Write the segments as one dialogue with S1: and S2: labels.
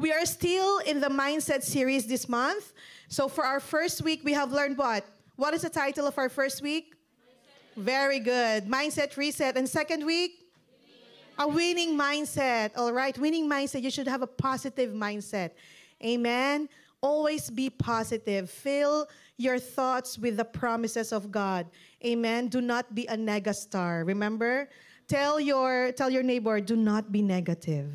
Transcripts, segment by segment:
S1: We are still in the mindset series this month. So for our first week, we have learned what? What is the title of our first week? Very good. Mindset reset. And second week? A winning mindset. All right. Winning mindset. You should have a positive mindset. Amen. Always be positive. Fill your thoughts with the promises of God. Amen. Do not be a negastar. Remember? Tell your neighbor, do not be negative.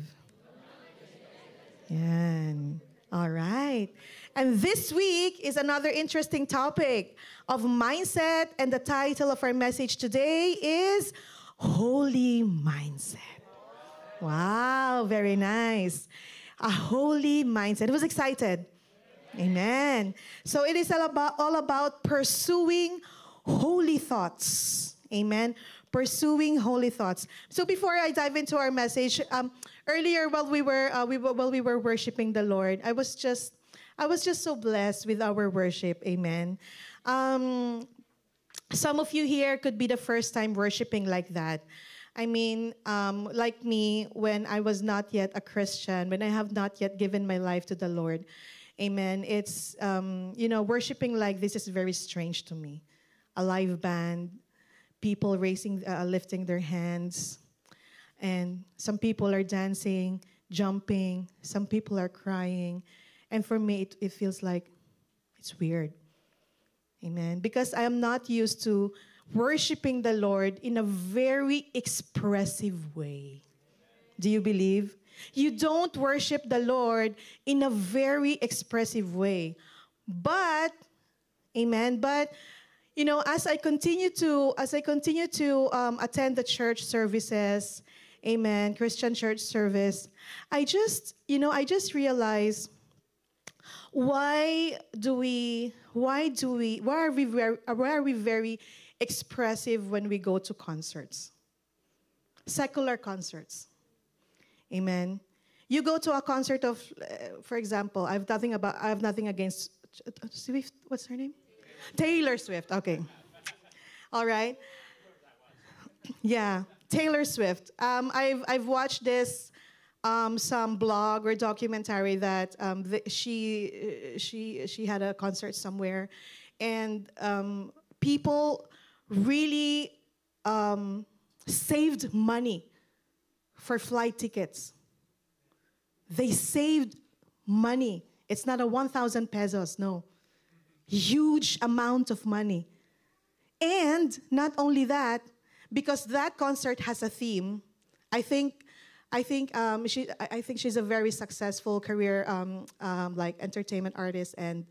S1: Yan. All right. And this week is another interesting topic of mindset. And the title of our message today is Holy Mindset. Wow, very nice. A holy mindset. Who's excited? Amen. So it is all about pursuing holy thoughts. Amen. Pursuing holy thoughts. So before I dive into our message, earlier while we were worshiping the Lord, I was just so blessed with our worship. Amen. Some of you here could be the first time worshiping like that. I mean, like me, when I was not yet a Christian, when I have not yet given my life to the Lord. Amen. It's, worshiping like this is very strange to me. A live band, people lifting their hands, and some people are dancing, jumping, some people are crying. And for me, it feels like it's weird. Amen. Because I am not used to worshiping the Lord in a very expressive way. Do you believe? You don't worship the Lord in a very expressive way. But, amen, but, as I continue to attend the church services, amen, Christian church service, I just realize why are we very expressive when we go to concerts? Secular concerts. Amen. You go to a concert of, for example, I have nothing against Swift. What's her name? Taylor Swift. Okay. All right. Yeah, Taylor Swift. I've watched this some blog or documentary that she had a concert somewhere, and people really saved money for flight tickets. They saved money. It's not a 1,000 pesos, no. Huge amount of money. And not only that, because that concert has a theme, I think she's a very successful career like entertainment artist, and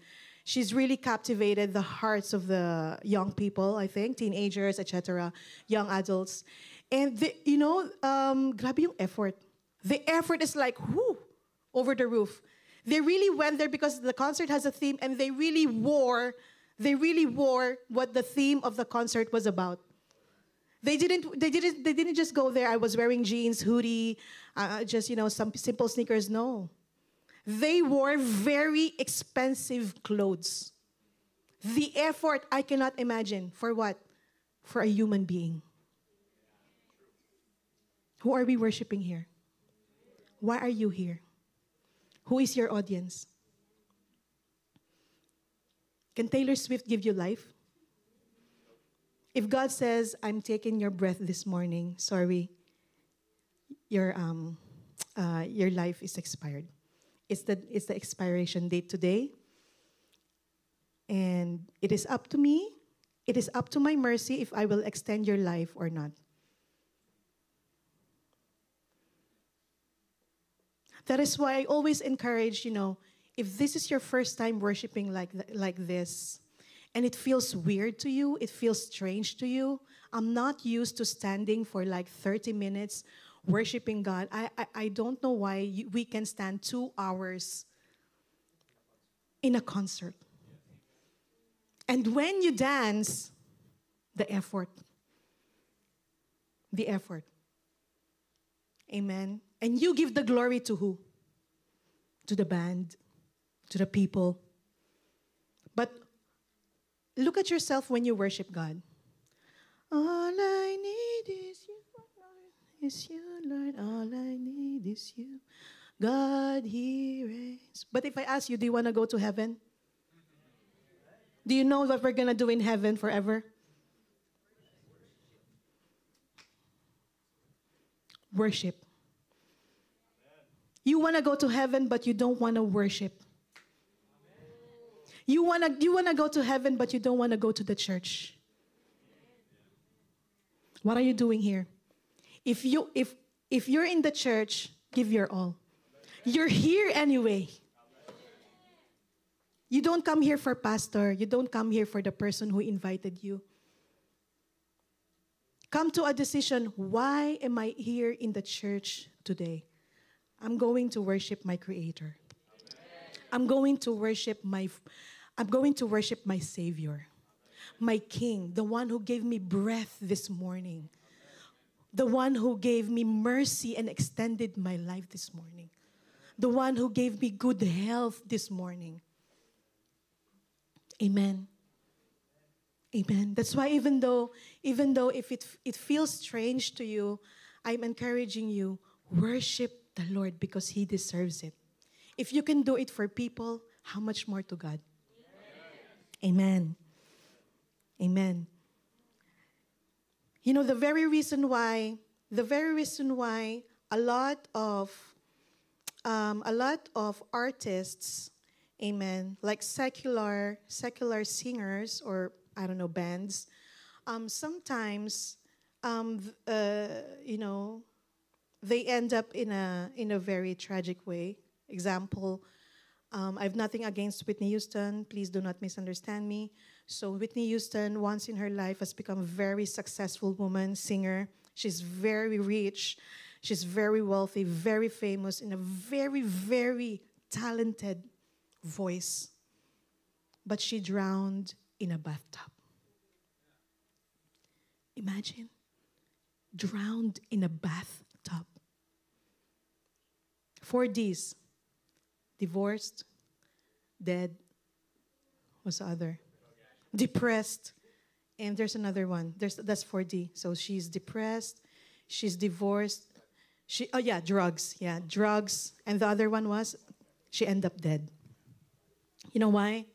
S1: she's really captivated the hearts of the young people, I think, teenagers, etc., young adults. And, grabe yung effort. The effort is like, whoo, over the roof. They really went there because the concert has a theme, and they really wore what the theme of the concert was about. They didn't just go there. I was wearing jeans, hoodie, some simple sneakers. No. They wore very expensive clothes. The effort I cannot imagine. For what? For a human being. Who are we worshiping here? Why are you here? Who is your audience? Can Taylor Swift give you life? If God says, I'm taking your breath this morning, sorry, your life is expired. It's the expiration date today. And it is up to me, it is up to my mercy if I will extend your life or not. That is why I always encourage, if this is your first time worshiping like this, and it feels weird to you, it feels strange to you, I'm not used to standing for like 30 minutes worshiping God. I don't know why we can stand 2 hours in a concert. And when you dance, the effort. Amen. And you give the glory to who? To the band, to the people. But look at yourself when you worship God. All I need is you, Lord. All I need is you. God, He reigns. But if I ask you, do you want to go to heaven? Do you know what we're going to do in heaven forever? Worship. You want to go to heaven, but you don't want to worship. You want to go to heaven, but you don't want to go to the church. What are you doing here? If you're in the church, give your all. You're here anyway. You don't come here for pastor. You don't come here for the person who invited you. Come to a decision. Why am I here in the church today? I'm going to worship my Creator. I'm going to worship my Savior, my King, the one who gave me breath this morning, the one who gave me mercy and extended my life this morning, the one who gave me good health this morning. Amen. Amen. That's why even though if it feels strange to you, I'm encouraging you, worship the Lord because He deserves it. If you can do it for people, how much more to God? Amen. Amen. You know, the very reason why a lot of artists, amen, like secular singers or I don't know, bands, sometimes you know, they end up in a very tragic way. Example, I have nothing against Whitney Houston. Please do not misunderstand me. So Whitney Houston, once in her life, has become a very successful woman, singer. She's very rich. She's very wealthy, very famous, and a very, very talented voice. But she drowned in a bathtub. Imagine. Drowned in a bathtub. 4 Ds. Divorced, dead, what's the other? Depressed, and there's another one. That's 4D. So she's depressed, she's divorced, drugs. Yeah, drugs. And the other one was, she ended up dead. You know why?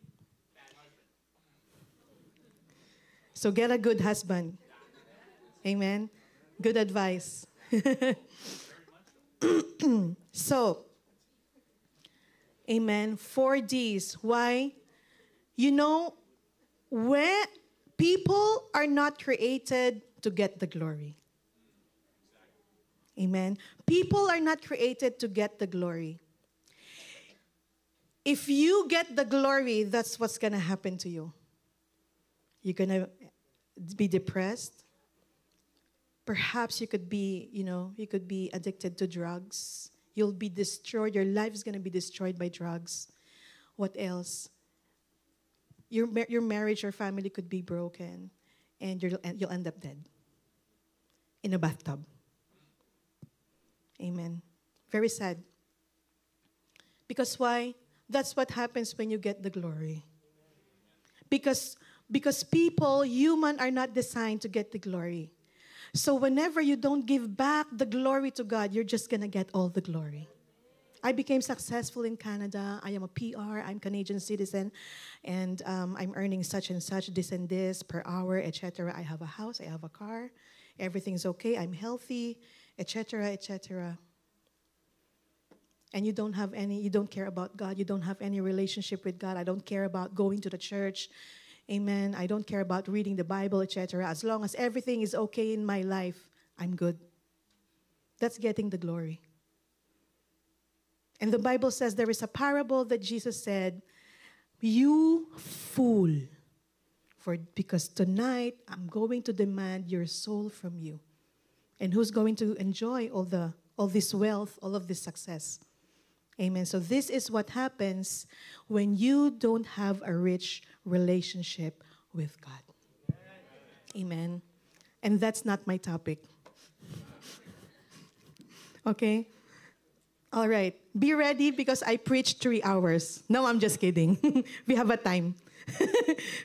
S1: So get a good husband. Amen. Good advice. So, amen. 4 Ds. Why? You know, when people are not created to get the glory. Amen. People are not created to get the glory. If you get the glory, that's what's going to happen to you. You're going to be depressed. Perhaps you could be addicted to drugs. You'll be destroyed. Your life is going to be destroyed by drugs. What else? Your marriage or family could be broken, and you'll end up dead in a bathtub. Amen. Very sad. Because why? That's what happens when you get the glory. Because people, human, are not designed to get the glory. So whenever you don't give back the glory to God, you're just going to get all the glory. I became successful in Canada. I am a PR. I'm Canadian citizen. And I'm earning such and such, this and this per hour, etc. I have a house. I have a car. Everything's okay. I'm healthy, etc., etc. And you don't care about God. You don't have any relationship with God. I don't care about going to the church. Amen. I don't care about reading the Bible, etc. As long as everything is okay in my life, I'm good. That's getting the glory. And the Bible says there is a parable that Jesus said, "You fool, because tonight I'm going to demand your soul from you." And who's going to enjoy all this wealth, all of this success? Amen. So this is what happens when you don't have a rich relationship with God. Amen. And that's not my topic. Okay? All right. Be ready because I preached 3 hours. No, I'm just kidding. We have a time.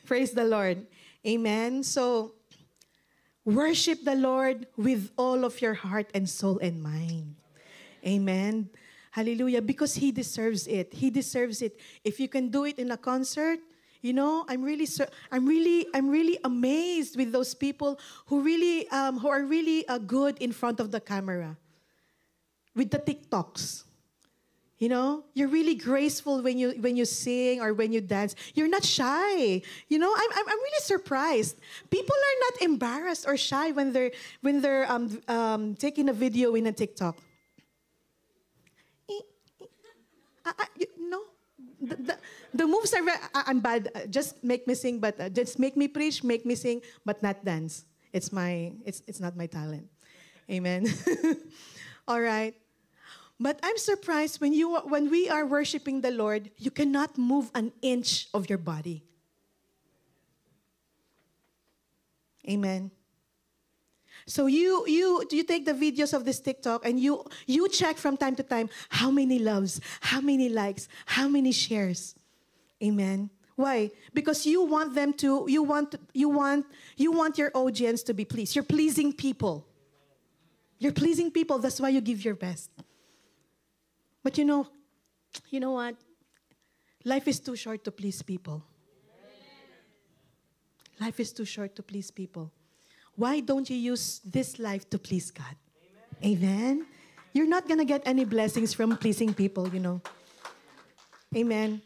S1: Praise the Lord. Amen. So, worship the Lord with all of your heart and soul and mind. Amen. Hallelujah. Because He deserves it. He deserves it. If you can do it in a concert, you know, I'm really amazed with those people who are really good in front of the camera, with the TikToks. You know, you're really graceful when you sing or when you dance. You're not shy. You know, I'm really surprised. People are not embarrassed or shy when they're taking a video in a TikTok. No, the moves are. I'm bad. Just make me sing, but just make me preach, make me sing, but not dance. It's not my talent. Amen. All right. But I'm surprised when we are worshiping the Lord, you cannot move an inch of your body. Amen. So you take the videos of this TikTok and you check from time to time how many loves, how many likes, how many shares. Amen. Why? Because you want your audience to be pleased. You're pleasing people. You're pleasing people. That's why you give your best. But you know what? Life is too short to please people. Life is too short to please people. Why don't you use this life to please God? Amen? You're not going to get any blessings from pleasing people, you know. Amen.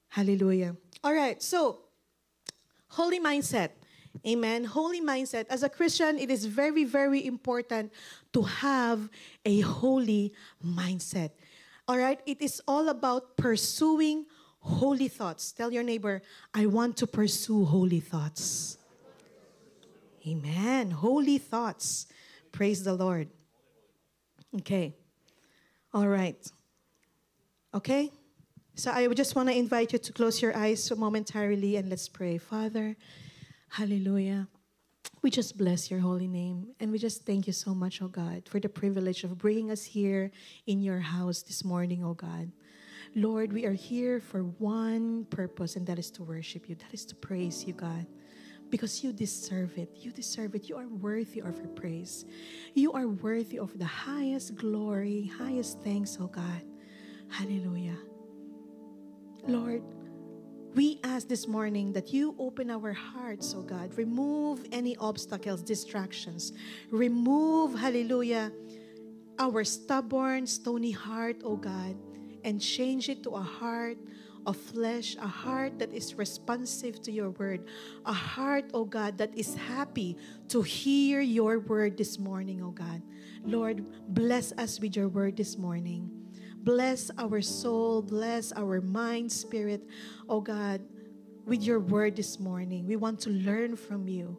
S1: Hallelujah. All right, so, holy mindset. Amen. Holy mindset. As a Christian, it is very, very important to have a holy mindset. All right? It is all about pursuing holy thoughts. Tell your neighbor, I want to pursue holy thoughts. Amen. Holy thoughts. Praise the Lord. Okay. All right. Okay? So I just want to invite you to close your eyes momentarily and let's pray. Father, hallelujah. We just bless your holy name. And we just thank you so much, oh God, for the privilege of bringing us here in your house this morning, oh God. Lord, we are here for one purpose, and that is to worship you. That is to praise you, God. Because you deserve it. You deserve it. You are worthy of our praise. You are worthy of the highest glory, highest thanks, oh God. Hallelujah. Lord, we ask this morning that you open our hearts, oh God. Remove any obstacles, distractions. Remove, hallelujah, our stubborn, stony heart, oh God, and change it to a heart of flesh, a heart that is responsive to your word, a heart, oh God, that is happy to hear your word this morning, oh God. Lord, bless us with your word this morning. Bless our soul, bless our mind, spirit, oh God, with your word this morning. We want to learn from you.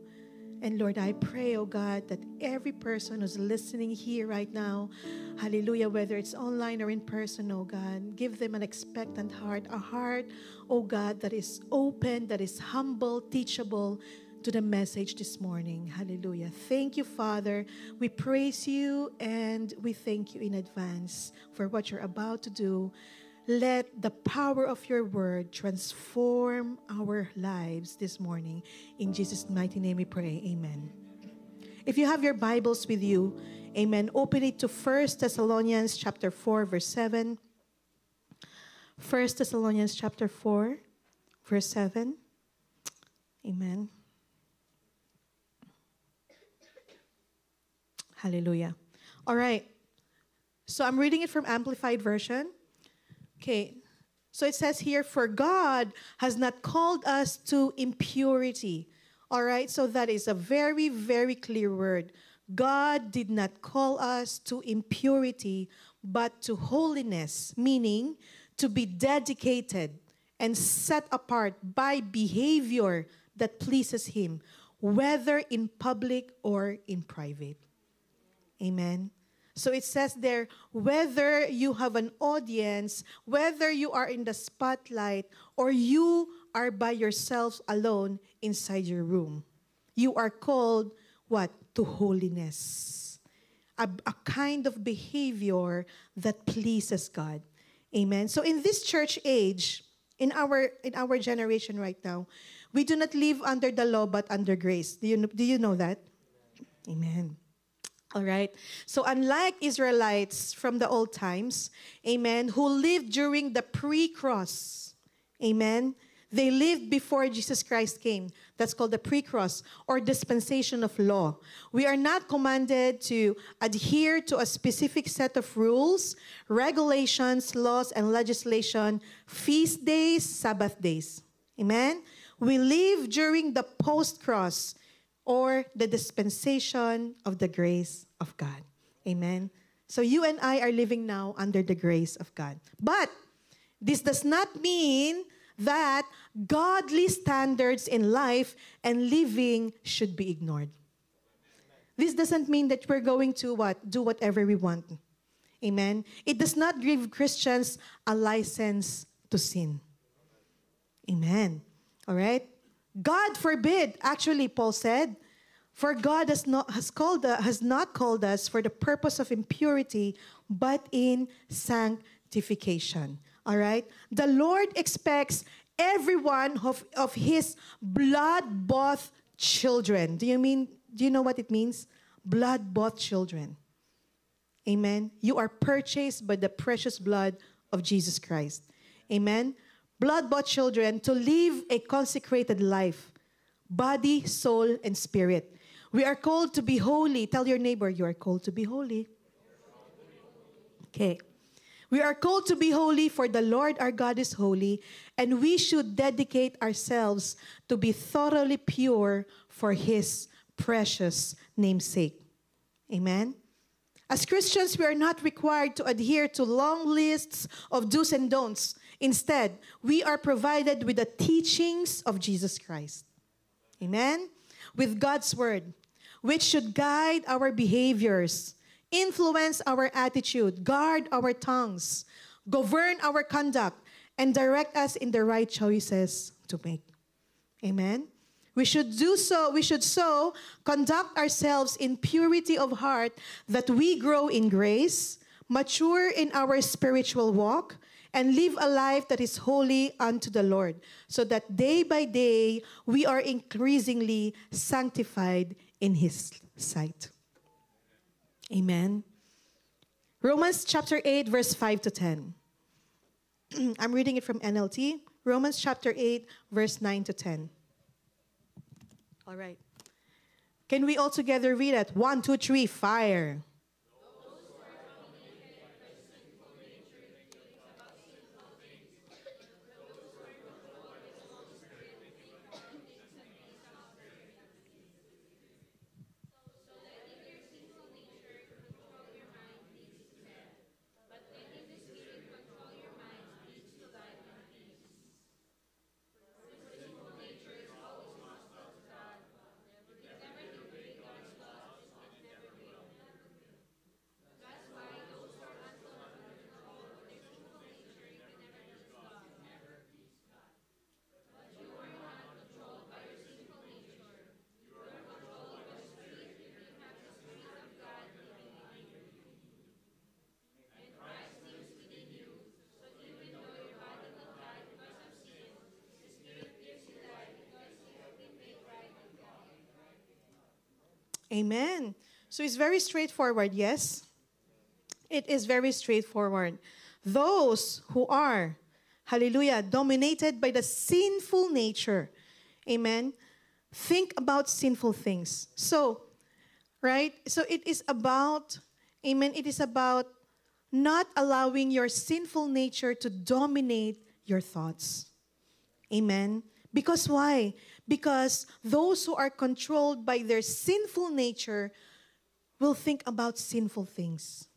S1: And Lord, I pray, oh God, that every person who's listening here right now, hallelujah, whether it's online or in person, oh God, give them an expectant heart, a heart, oh God, that is open, that is humble, teachable to the message this morning. Hallelujah. Thank you, Father. We praise you and we thank you in advance for what you're about to do. Let the power of your word transform our lives this morning. In Jesus' mighty name we pray. Amen. If you have your Bibles with you, amen, open it to 1 Thessalonians chapter 4, verse 7. 1 Thessalonians chapter 4, verse 7. Amen. Hallelujah. All right. So I'm reading it from Amplified Version. Okay. So it says here, for God has not called us to impurity. All right. So that is a very, very clear word. God did not call us to impurity, but to holiness, meaning to be dedicated and set apart by behavior that pleases Him, whether in public or in private. Amen. So it says there, whether you have an audience, whether you are in the spotlight, or you are by yourself alone inside your room, you are called, what? To holiness. A kind of behavior that pleases God. Amen. So in this church age, in our generation right now, we do not live under the law but under grace. Do you know that? Amen. All right. So unlike Israelites from the old times, amen, who lived during the pre-cross, amen, they lived before Jesus Christ came. That's called the pre-cross or dispensation of law. We are not commanded to adhere to a specific set of rules, regulations, laws, and legislation, feast days, Sabbath days. Amen. We live during the post-cross or the dispensation of the grace of God. Amen. So you and I are living now under the grace of God. But this does not mean that godly standards in life and living should be ignored. This doesn't mean that we're going to do whatever we want. Amen. It does not give Christians a license to sin. Amen. All right? God forbid, actually, Paul said, for God has not called us for the purpose of impurity, but in sanctification. All right? The Lord expects everyone of His blood-bought children. Do you know what it means? Blood-bought children. Amen. You are purchased by the precious blood of Jesus Christ. Amen. Blood-bought children to live a consecrated life, body, soul, and spirit. We are called to be holy. Tell your neighbor, you are called to be holy. Okay. We are called to be holy, for the Lord our God is holy, and we should dedicate ourselves to be thoroughly pure for His precious name's sake. Amen. As Christians, we are not required to adhere to long lists of do's and don'ts. Instead, we are provided with the teachings of Jesus Christ. Amen? With God's word, which should guide our behaviors, influence our attitude, guard our tongues, govern our conduct, and direct us in the right choices to make. Amen? We should conduct ourselves in purity of heart, that we grow in grace, mature in our spiritual walk, and live a life that is holy unto the Lord, so that day by day we are increasingly sanctified in His sight. Amen. Romans chapter 8, verse 5 to 10. I'm reading it from NLT. Romans chapter 8, verse 9 to 10. All right. Can we all together read it? 1, 2, 3, fire. Amen. So it's very straightforward, yes? It is very straightforward. Those who are, hallelujah, dominated by the sinful nature, amen, think about sinful things. So, right? So it is about, amen, it is about not allowing your sinful nature to dominate your thoughts. Amen. Because why? Because those who are controlled by their sinful nature will think about sinful things.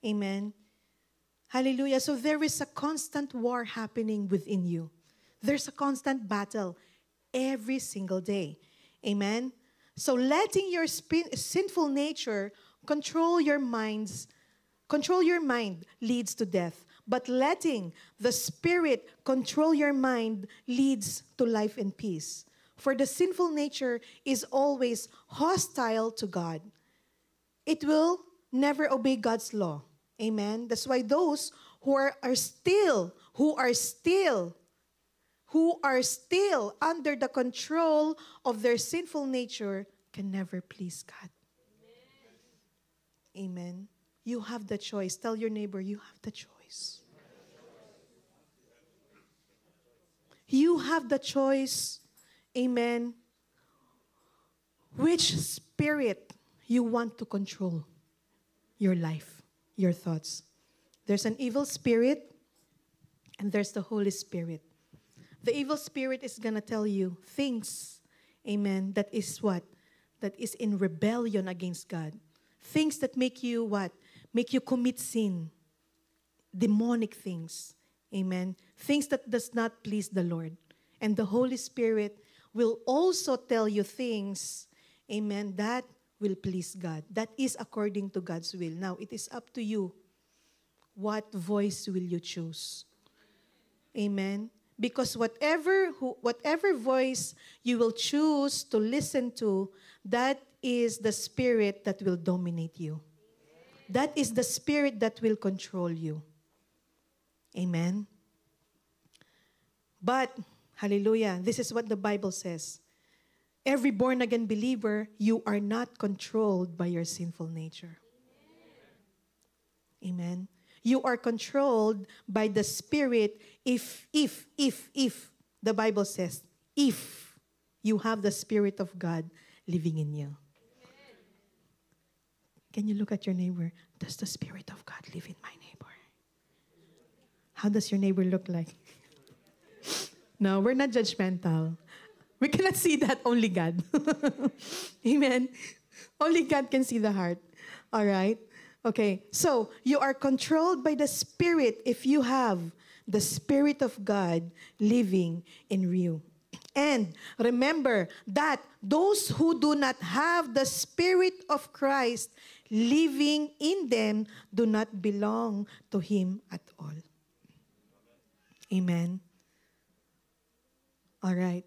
S1: Amen. Hallelujah. So there is a constant war happening within you. There's a constant battle every single day. Amen. So letting your sinful nature control your mind leads to death. But letting the Spirit control your mind leads to life and peace. For the sinful nature is always hostile to God. It will never obey God's law. Amen. That's why those who are still under the control of their sinful nature can never please God. Amen. You have the choice. Tell your neighbor, you have the choice. You have the choice. Amen. Which spirit you want to control your life, your thoughts. There's an evil spirit and there's the Holy Spirit. The evil spirit is going to tell you things, amen, that is what? That is in rebellion against God. Things that make you what? Make you commit sin. Demonic things. Amen. Things that does not please the Lord. And the Holy Spirit will also tell you things, amen, that will please God. That is according to God's will. Now, it is up to you. What voice will you choose? Amen. Because whatever voice you will choose to listen to, that is the spirit that will dominate you. That is the spirit that will control you. Amen. But, hallelujah, this is what the Bible says. Every born-again believer, you are not controlled by your sinful nature. Amen. You are controlled by the Spirit if, the Bible says, if you have the Spirit of God living in you. Can you look at your neighbor? Does the Spirit of God live in my neighbor? How does your neighbor look like? No, we're not judgmental. We cannot see that, only God. Amen. Only God can see the heart. All right? Okay, so you are controlled by the Spirit if you have the Spirit of God living in you. And remember that those who do not have the Spirit of Christ living in them do not belong to Him at all. Amen. All right.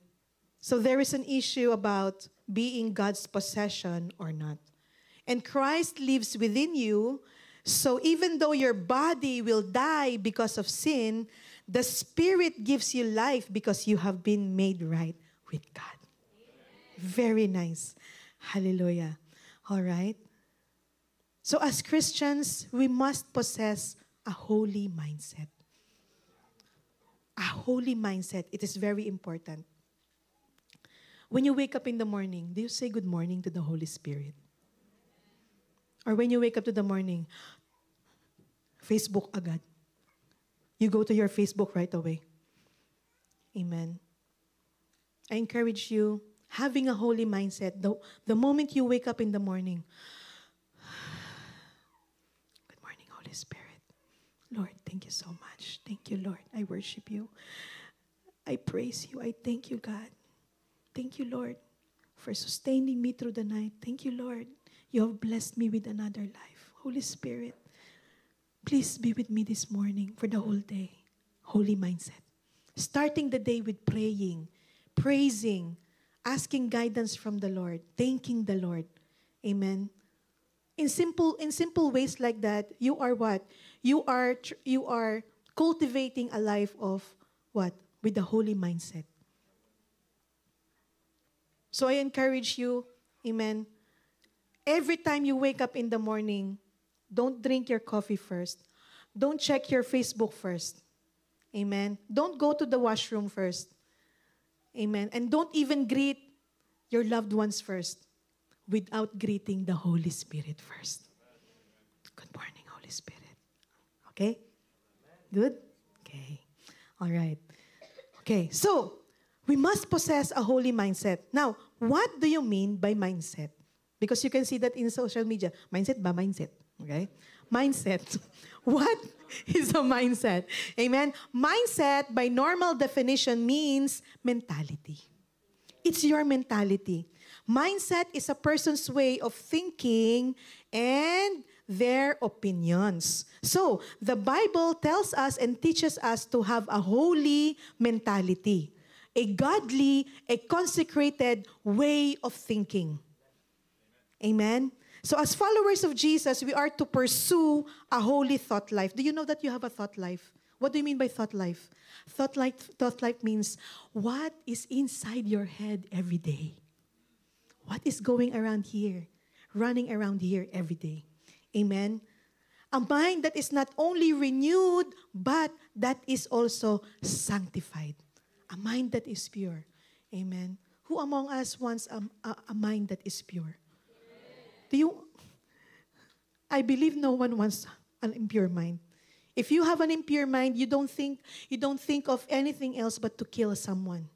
S1: So there is an issue about being God's possession or not. And Christ lives within you, so even though your body will die because of sin, the Spirit gives you life because you have been made right with God. Very nice. Hallelujah. All right. So as Christians, we must possess a holy mindset. A holy mindset. It is very important. When you wake up in the morning, do you say good morning to the Holy Spirit? Or when you wake up to the morning, Facebook agad. You go to your Facebook right away. Amen. I encourage you, having a holy mindset, the moment you wake up in the morning, good morning, Holy Spirit. Lord, thank you so much. Thank you, Lord. I worship you. I praise you. I thank you, God. Thank you, Lord, for sustaining me through the night. Thank you, Lord. You have blessed me with another life. Holy Spirit, please be with me this morning for the whole day. Holy mindset. Starting the day with praying, praising, asking guidance from the Lord, thanking the Lord. Amen. In simple ways like that, you are what? You are cultivating a life of what? With the holy mindset. So I encourage you, amen, every time you wake up in the morning, don't drink your coffee first. Don't check your Facebook first. Amen. Don't go to the washroom first. Amen. And don't even greet your loved ones first without greeting the Holy Spirit first. Good morning, Holy Spirit. Okay? Good? Okay. All right. Okay, so we must possess a holy mindset. Now, what do you mean by mindset? Because you can see that in social media. Mindset ba? Mindset. Okay? Mindset. What is a mindset? Amen? Mindset, by normal definition, means mentality. It's your mentality. Mindset is a person's way of thinking and their opinions. So, the Bible tells us and teaches us to have a holy mentality. A godly, a consecrated way of thinking. Amen? So as followers of Jesus, we are to pursue a holy thought life. Do you know that you have a thought life? What do you mean by thought life? Thought life means what is inside your head every day. What is going around here, running around here every day. Amen? A mind that is not only renewed, but that is also sanctified. A mind that is pure. Amen? Who among us wants a mind that is pure? I believe no one wants an impure mind. If you have an impure mind, you don't think of anything else but to kill someone.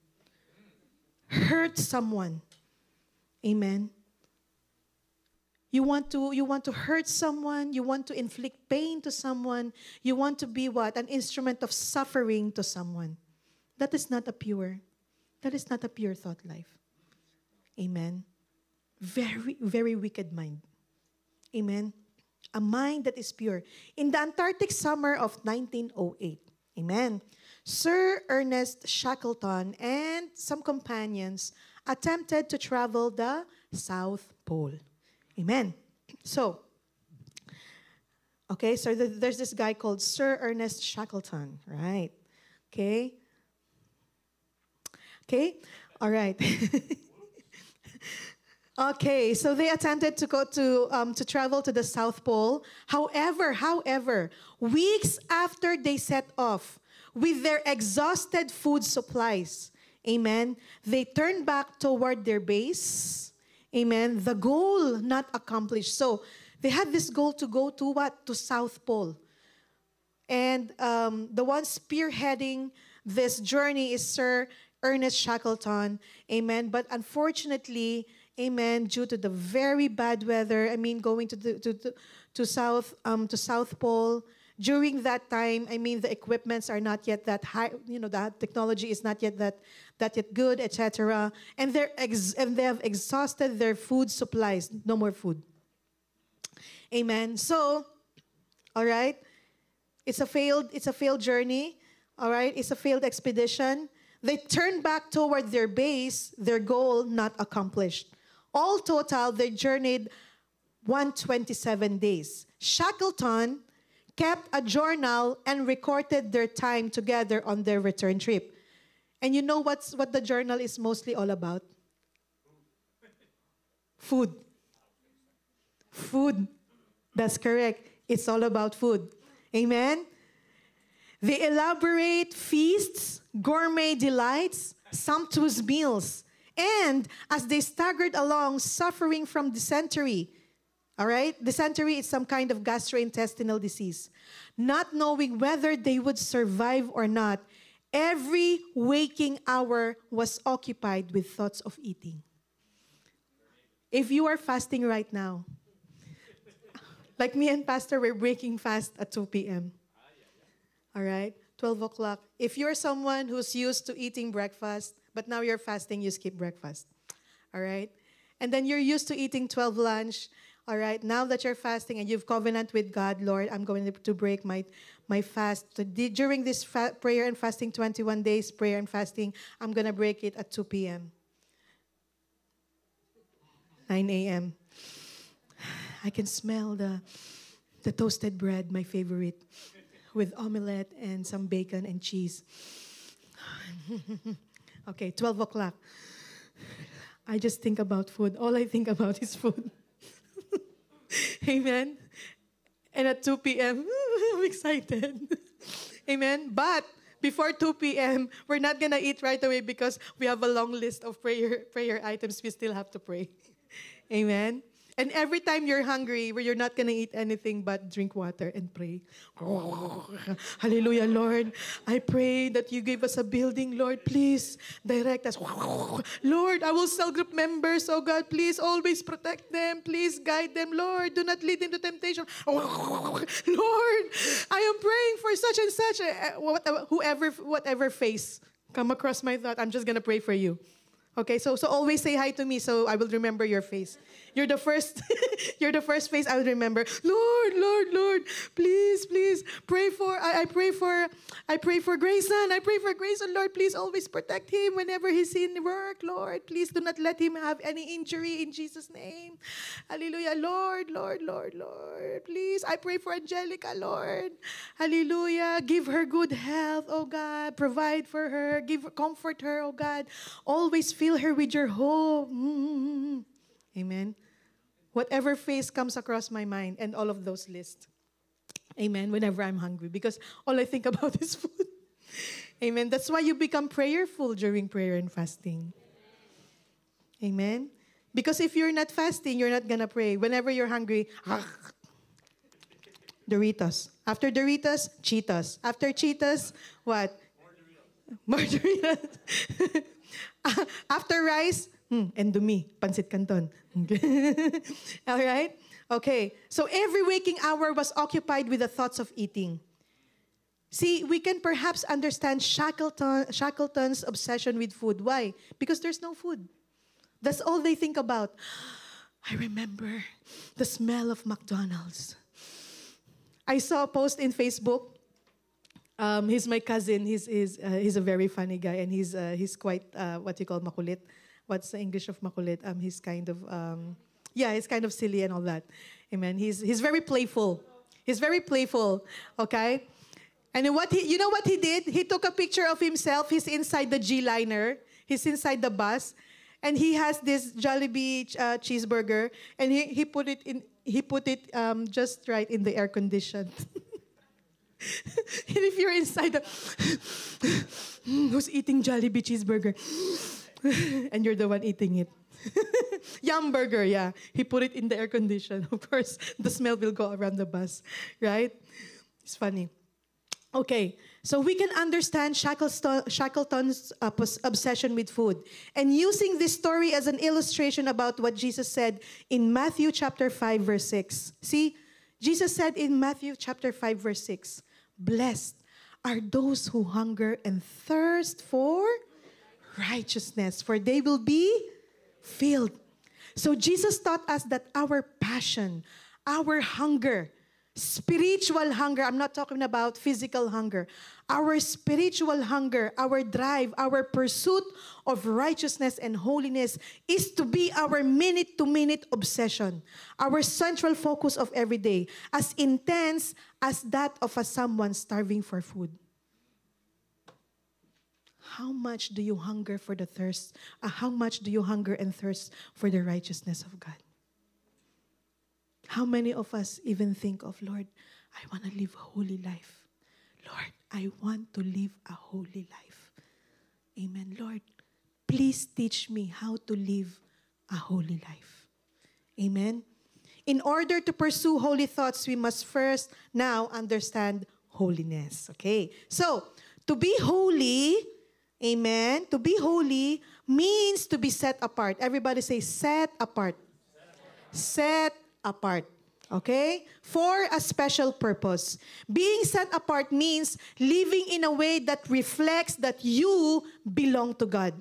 S1: Hurt someone. Amen. You want to hurt someone, you want to inflict pain to someone, you want to be what? An instrument of suffering to someone. That is not a pure thought life. Amen. Very, very wicked mind. Amen. A mind that is pure. In the Antarctic summer of 1908, amen, Sir Ernest Shackleton and some companions attempted to travel the South Pole. Amen. So, okay, so there's this guy called Sir Ernest Shackleton, right? Okay. Okay, all right. Okay, so they attempted to go to travel to the South Pole. However, weeks after they set off with their exhausted food supplies, amen, they turned back toward their base. Amen. The goal not accomplished. So they had this goal to go to what? To South Pole. And the one spearheading this journey is Sir Ernest Shackleton. Amen. But unfortunately, amen, due to the very bad weather, going to South Pole, during that time, the equipments are not yet that high, the technology is not yet that yet good, etc. And they have exhausted their food supplies. No more food. Amen. So, all right, it's a failed journey. All right, it's a failed expedition. They turned back toward their base, their goal not accomplished. All total, they journeyed 127 days. Shackleton kept a journal and recorded their time together on their return trip. And you know what the journal is mostly all about? Food. Food. That's correct. It's all about food. Amen? They elaborate feasts, gourmet delights, sumptuous meals. And as they staggered along, suffering from dysentery, all right? Dysentery is some kind of gastrointestinal disease. Not knowing whether they would survive or not, every waking hour was occupied with thoughts of eating. If you are fasting right now, like me and Pastor, we're breaking fast at 2 p.m. All right? 12 o'clock. If you're someone who's used to eating breakfast, but now you're fasting, you skip breakfast. All right? And then you're used to eating 12 lunch. All right? Now that you're fasting and you've covenant with God, Lord, I'm going to break my fast. So during this prayer and fasting, 21 days prayer and fasting, I'm going to break it at 2 p.m. 9 a.m. I can smell the toasted bread, my favorite, with omelette and some bacon and cheese. Okay, 12 o'clock. I just think about food. All I think about is food. Amen. And at 2 p.m., I'm excited. Amen. But before 2 p.m., we're not going to eat right away because we have a long list of prayer items we still have to pray. Amen. And every time you're hungry, where you're not going to eat anything but drink water and pray. Hallelujah, Lord. I pray that you give us a building, Lord. Please direct us. Lord, our cell group members, oh God, please always protect them. Please guide them, Lord. Do not lead them to temptation. Lord, I am praying for such and such. Whatever face come across my thought, I'm just going to pray for you. Okay, so always say hi to me so I will remember your face. You're the first you're the first face I will remember. Lord, please pray for I pray for Grayson. I pray for Grayson, Lord, please always protect him whenever he's in work, Lord. Please do not let him have any injury in Jesus' name. Hallelujah, Lord. Please, I pray for Angelica, Lord. Hallelujah. Give her good health, oh God. Provide for her. Comfort her, oh God. Always fill her with your hope. Amen. Whatever face comes across my mind and all of those lists. Amen. Whenever I'm hungry, because all I think about is food. Amen. That's why you become prayerful during prayer and fasting. Amen. Because if you're not fasting, you're not gonna pray. Whenever you're hungry, Doritos. After Doritos, Cheetos. After Cheetos, what? More Doritos. After rice, Endumi, Pancit Canton. All right? Okay. So every waking hour was occupied with the thoughts of eating. See, we can perhaps understand Shackleton's obsession with food. Why? Because there's no food. That's all they think about. I remember the smell of McDonald's. I saw a post in Facebook. He's my cousin. He's a very funny guy, and he's quite what you call makulit. What's the English of makulit? He's kind of he's kind of silly and all that. Amen. He's very playful. He's very playful. Okay. And you know what he did? He took a picture of himself. He's inside the G-liner. He's inside the bus, and he has this Jollibee cheeseburger, and he put it in. He put it just right in the air condition. And if you're inside who's eating Jollibee cheeseburger, and you're the one eating it. Yum burger, yeah. He put it in the air condition. Of course, the smell will go around the bus, right? It's funny. Okay, so we can understand Shackleton's obsession with food. And using this story as an illustration about what Jesus said in Matthew chapter 5, verse 6. See, Jesus said in Matthew chapter 5, verse 6, "Blessed are those who hunger and thirst for righteousness, for they will be filled." So Jesus taught us that our passion, our hunger, spiritual hunger, I'm not talking about physical hunger, our spiritual hunger, our drive, our pursuit of righteousness and holiness is to be our minute-to-minute obsession, our central focus of every day, as intense as that of someone starving for food. How much do you hunger for the thirst? How much do you hunger and thirst for the righteousness of God? How many of us even think of, Lord, I want to live a holy life. Lord, I want to live a holy life. Amen. Lord, please teach me how to live a holy life. Amen. In order to pursue holy thoughts, we must first now understand holiness. Okay. So, to be holy, amen, to be holy means to be set apart. Everybody say, set apart. Set apart. Okay? For a special purpose. Being set apart means living in a way that reflects that you belong to God.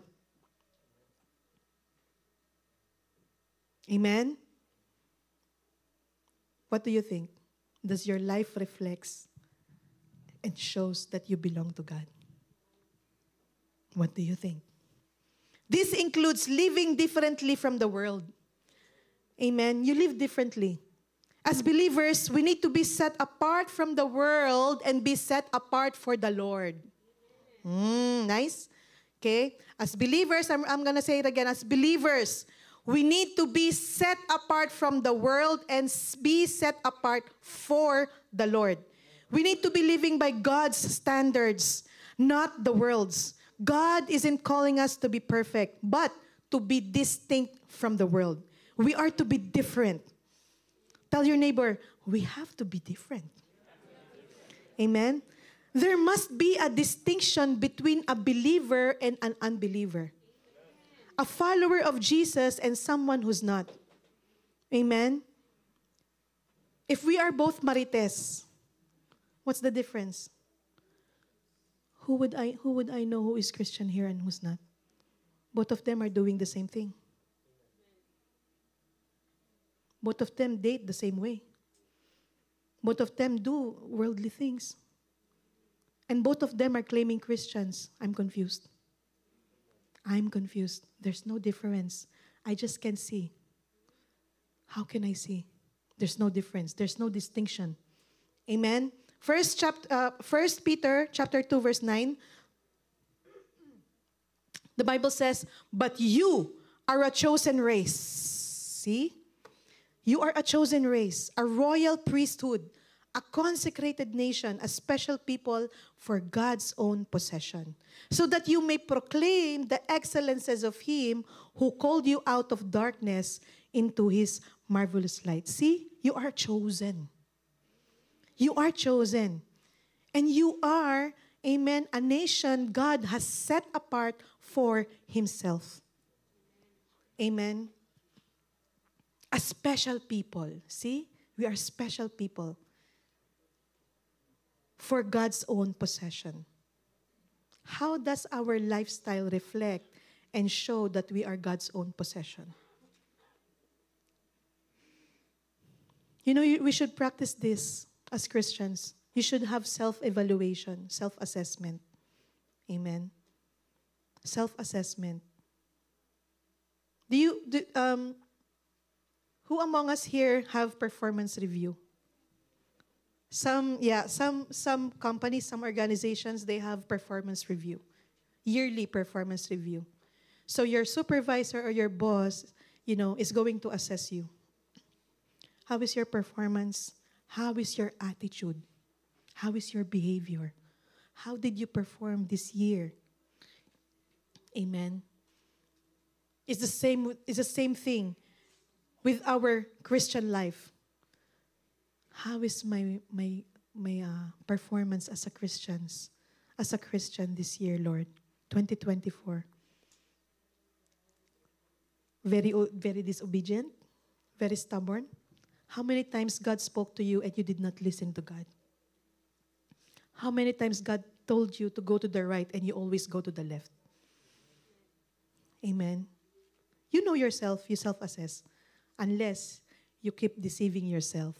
S1: Amen? What do you think? Does your life reflects and shows that you belong to God? What do you think? This includes living differently from the world. Amen. You live differently. As believers, we need to be set apart from the world and be set apart for the Lord. Nice. Okay. As believers, I'm going to say it again. As believers, we need to be set apart from the world and be set apart for the Lord. We need to be living by God's standards, not the world's. God isn't calling us to be perfect, but to be distinct from the world. We are to be different. Tell your neighbor, we have to be different. Amen? There must be a distinction between a believer and an unbeliever. A follower of Jesus and someone who's not. Amen? If we are both marites, what's the difference? Who would I know who is Christian here and who's not? Both of them are doing the same thing. Both of them date the same way. Both of them do worldly things. And both of them are claiming Christians. I'm confused. I'm confused. There's no difference. I just can't see. How can I see? There's no difference. There's no distinction. Amen? First Peter chapter 2, verse 9. The Bible says, "But you are a chosen race." See? You are a chosen race, a royal priesthood, a consecrated nation, a special people for God's own possession, so that you may proclaim the excellences of Him who called you out of darkness into His marvelous light. See, you are chosen. You are chosen. And you are, amen, a nation God has set apart for Himself. Amen. A special people. See? We are special people for God's own possession. How does our lifestyle reflect and show that we are God's own possession? You know, we should practice this as Christians. You should have self-evaluation, self-assessment. Amen. Self-assessment. Who among us here have performance review? Some companies, some organizations, they have performance review, yearly performance review. So your supervisor or your boss, is going to assess you. How is your performance? How is your attitude? How is your behavior? How did you perform this year? Amen. It's the same thing with our Christian life. How is my performance as a Christian this year, Lord? 2024. Very disobedient? Very stubborn? How many times God spoke to you and you did not listen to God? How many times God told you to go to the right and you always go to the left? Amen. You know yourself, you self-assess, unless you keep deceiving yourself.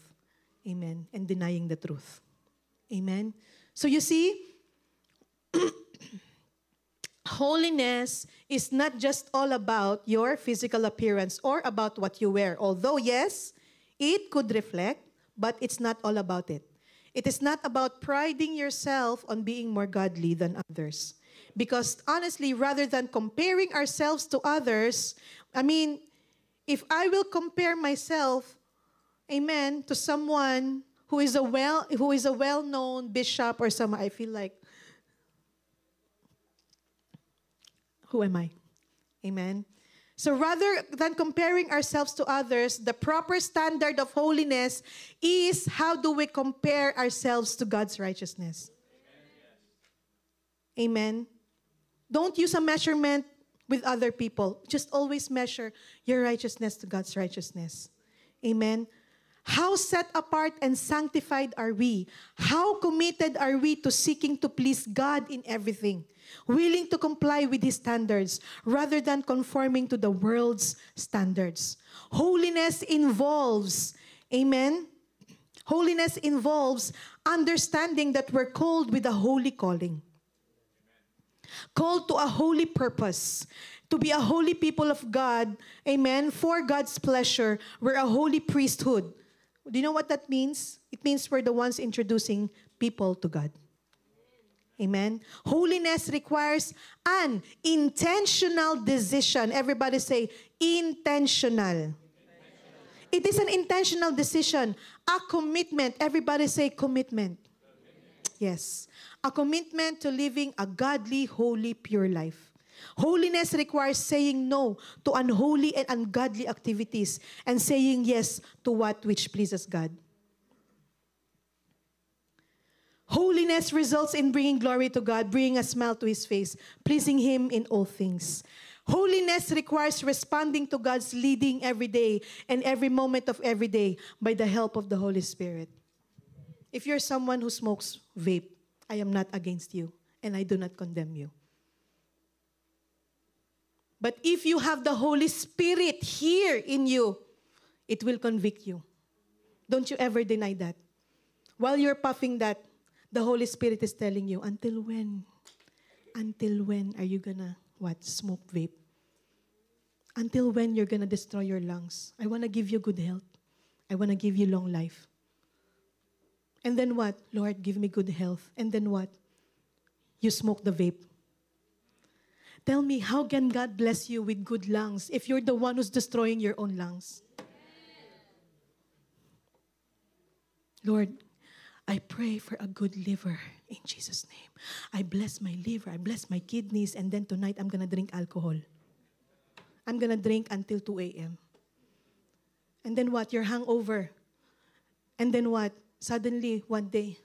S1: Amen. And denying the truth. Amen. So you see, holiness is not just all about your physical appearance or about what you wear. Although, yes, it could reflect, but it's not all about it. It is not about priding yourself on being more godly than others. Because honestly, rather than comparing ourselves to others, if I will compare myself, amen, to someone who is a well-known bishop or someone, I feel like, who am I? Amen. So rather than comparing ourselves to others, the proper standard of holiness is how do we compare ourselves to God's righteousness? Amen. Don't use a measurement with other people. Just always measure your righteousness to God's righteousness. Amen. How set apart and sanctified are we? How committed are we to seeking to please God in everything? Willing to comply with His standards rather than conforming to the world's standards. Holiness involves, amen? Holiness involves understanding that we're called with a holy calling. Called to a holy purpose. To be a holy people of God, amen, for God's pleasure. We're a holy priesthood. Do you know what that means? It means we're the ones introducing people to God. Amen. Holiness requires an intentional decision. Everybody say, intentional. It is an intentional decision. A commitment. Everybody say commitment. Yes. A commitment to living a godly, holy, pure life. Holiness requires saying no to unholy and ungodly activities and saying yes to what which pleases God. Holiness results in bringing glory to God, bringing a smile to His face, pleasing Him in all things. Holiness requires responding to God's leading every day and every moment of every day by the help of the Holy Spirit. If you're someone who smokes vape, I am not against you and I do not condemn you. But if you have the Holy Spirit here in you, it will convict you. Don't you ever deny that. While you're puffing that, the Holy Spirit is telling you, until when? Until when are you gonna, smoke vape? Until when you're gonna destroy your lungs? I wanna give you good health. I wanna give you long life. And then what? Lord, give me good health. And then what? You smoke the vape. Tell me, how can God bless you with good lungs if you're the one who's destroying your own lungs? Lord, I pray for a good liver in Jesus' name. I bless my liver, I bless my kidneys, and then tonight I'm going to drink alcohol. I'm going to drink until 2 a.m. And then what? You're hungover. And then what? Suddenly, one day,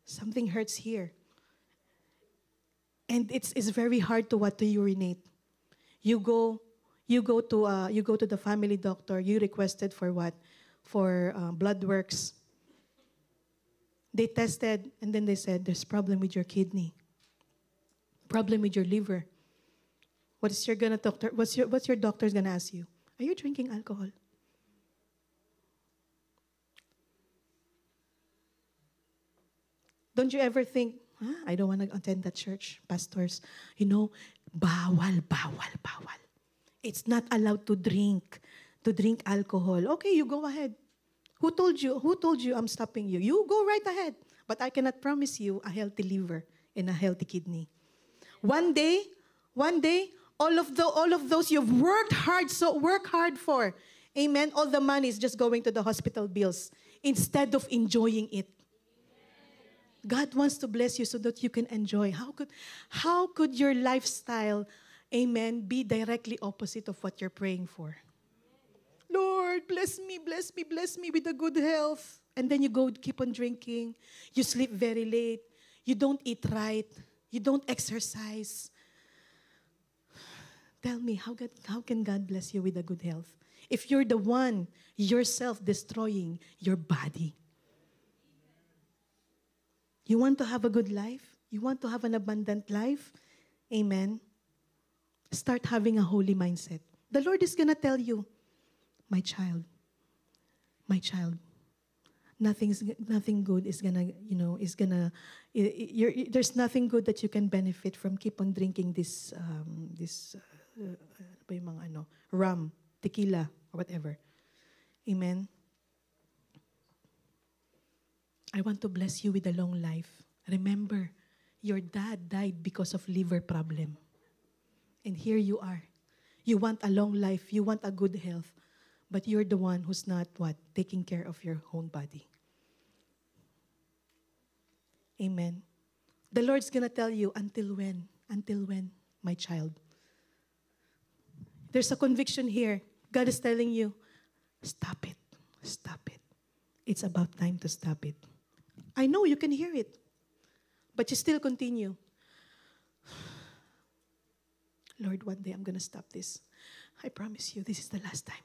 S1: something hurts here. And it's very hard to urinate. You go to the family doctor. You requested for what? For blood works. They tested, and then they said, there's problem with your kidney, problem with your liver. What's your doctor's gonna ask you? Are you drinking alcohol? Don't you ever think, I don't want to attend that church, pastors. Bawal. It's not allowed to drink alcohol. Okay, you go ahead. Who told you I'm stopping you? You go right ahead. But I cannot promise you a healthy liver and a healthy kidney. One day, all of those you've worked hard for, amen, all the money is just going to the hospital bills instead of enjoying it. God wants to bless you so that you can enjoy. How could your lifestyle, amen, be directly opposite of what you're praying for? Lord, bless me with a good health. And then you go keep on drinking. You sleep very late. You don't eat right. You don't exercise. Tell me, how can God bless you with a good health? If you're the one yourself destroying your body. You want to have a good life? You want to have an abundant life? Amen. Start having a holy mindset. The Lord is going to tell you, my child, nothing good is there's nothing good that you can benefit from keep on drinking this rum, tequila, or whatever. Amen. I want to bless you with a long life. Remember, your dad died because of liver problem. And here you are. You want a long life. You want a good health. But you're the one who's not taking care of your own body. Amen. The Lord's going to tell you, until when? Until when, my child? There's a conviction here. God is telling you, stop it. Stop it. It's about time to stop it. I know you can hear it, but you still continue. Lord, one day I'm going to stop this. I promise you, this is the last time.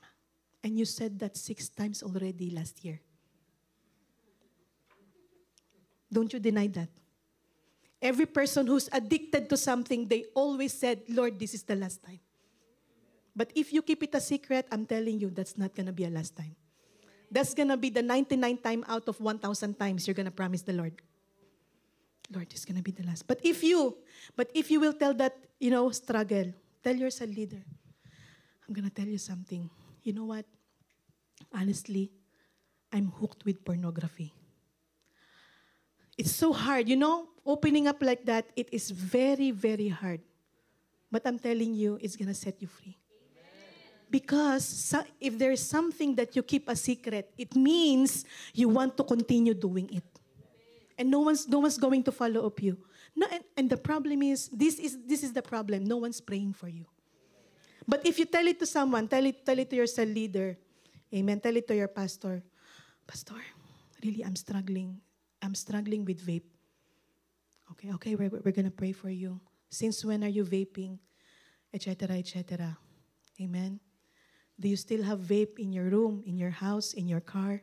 S1: And you said that 6 times already last year. Don't you deny that? Every person who's addicted to something, they always said, Lord, this is the last time. But if you keep it a secret, I'm telling you, that's not going to be a last time. That's going to be the 99 time out of 1,000 times you're going to promise the Lord. Lord, this is going to be the last. But if you will tell that, struggle, tell yourself, leader, I'm going to tell you something. You know what? Honestly, I'm hooked with pornography. It's so hard. Opening up like that, it is very, very hard. But I'm telling you, it's going to set you free. Because if there is something that you keep a secret, it means you want to continue doing it. And no one's going to follow up you. No, and the problem is, this is the problem. No one's praying for you. But if you tell it to someone, tell it to your cell leader, amen, tell it to your pastor, Pastor, really, I'm struggling with vape. Okay, we're going to pray for you. Since when are you vaping? Etc., etc. Amen. Do you still have vape in your room, in your house, in your car?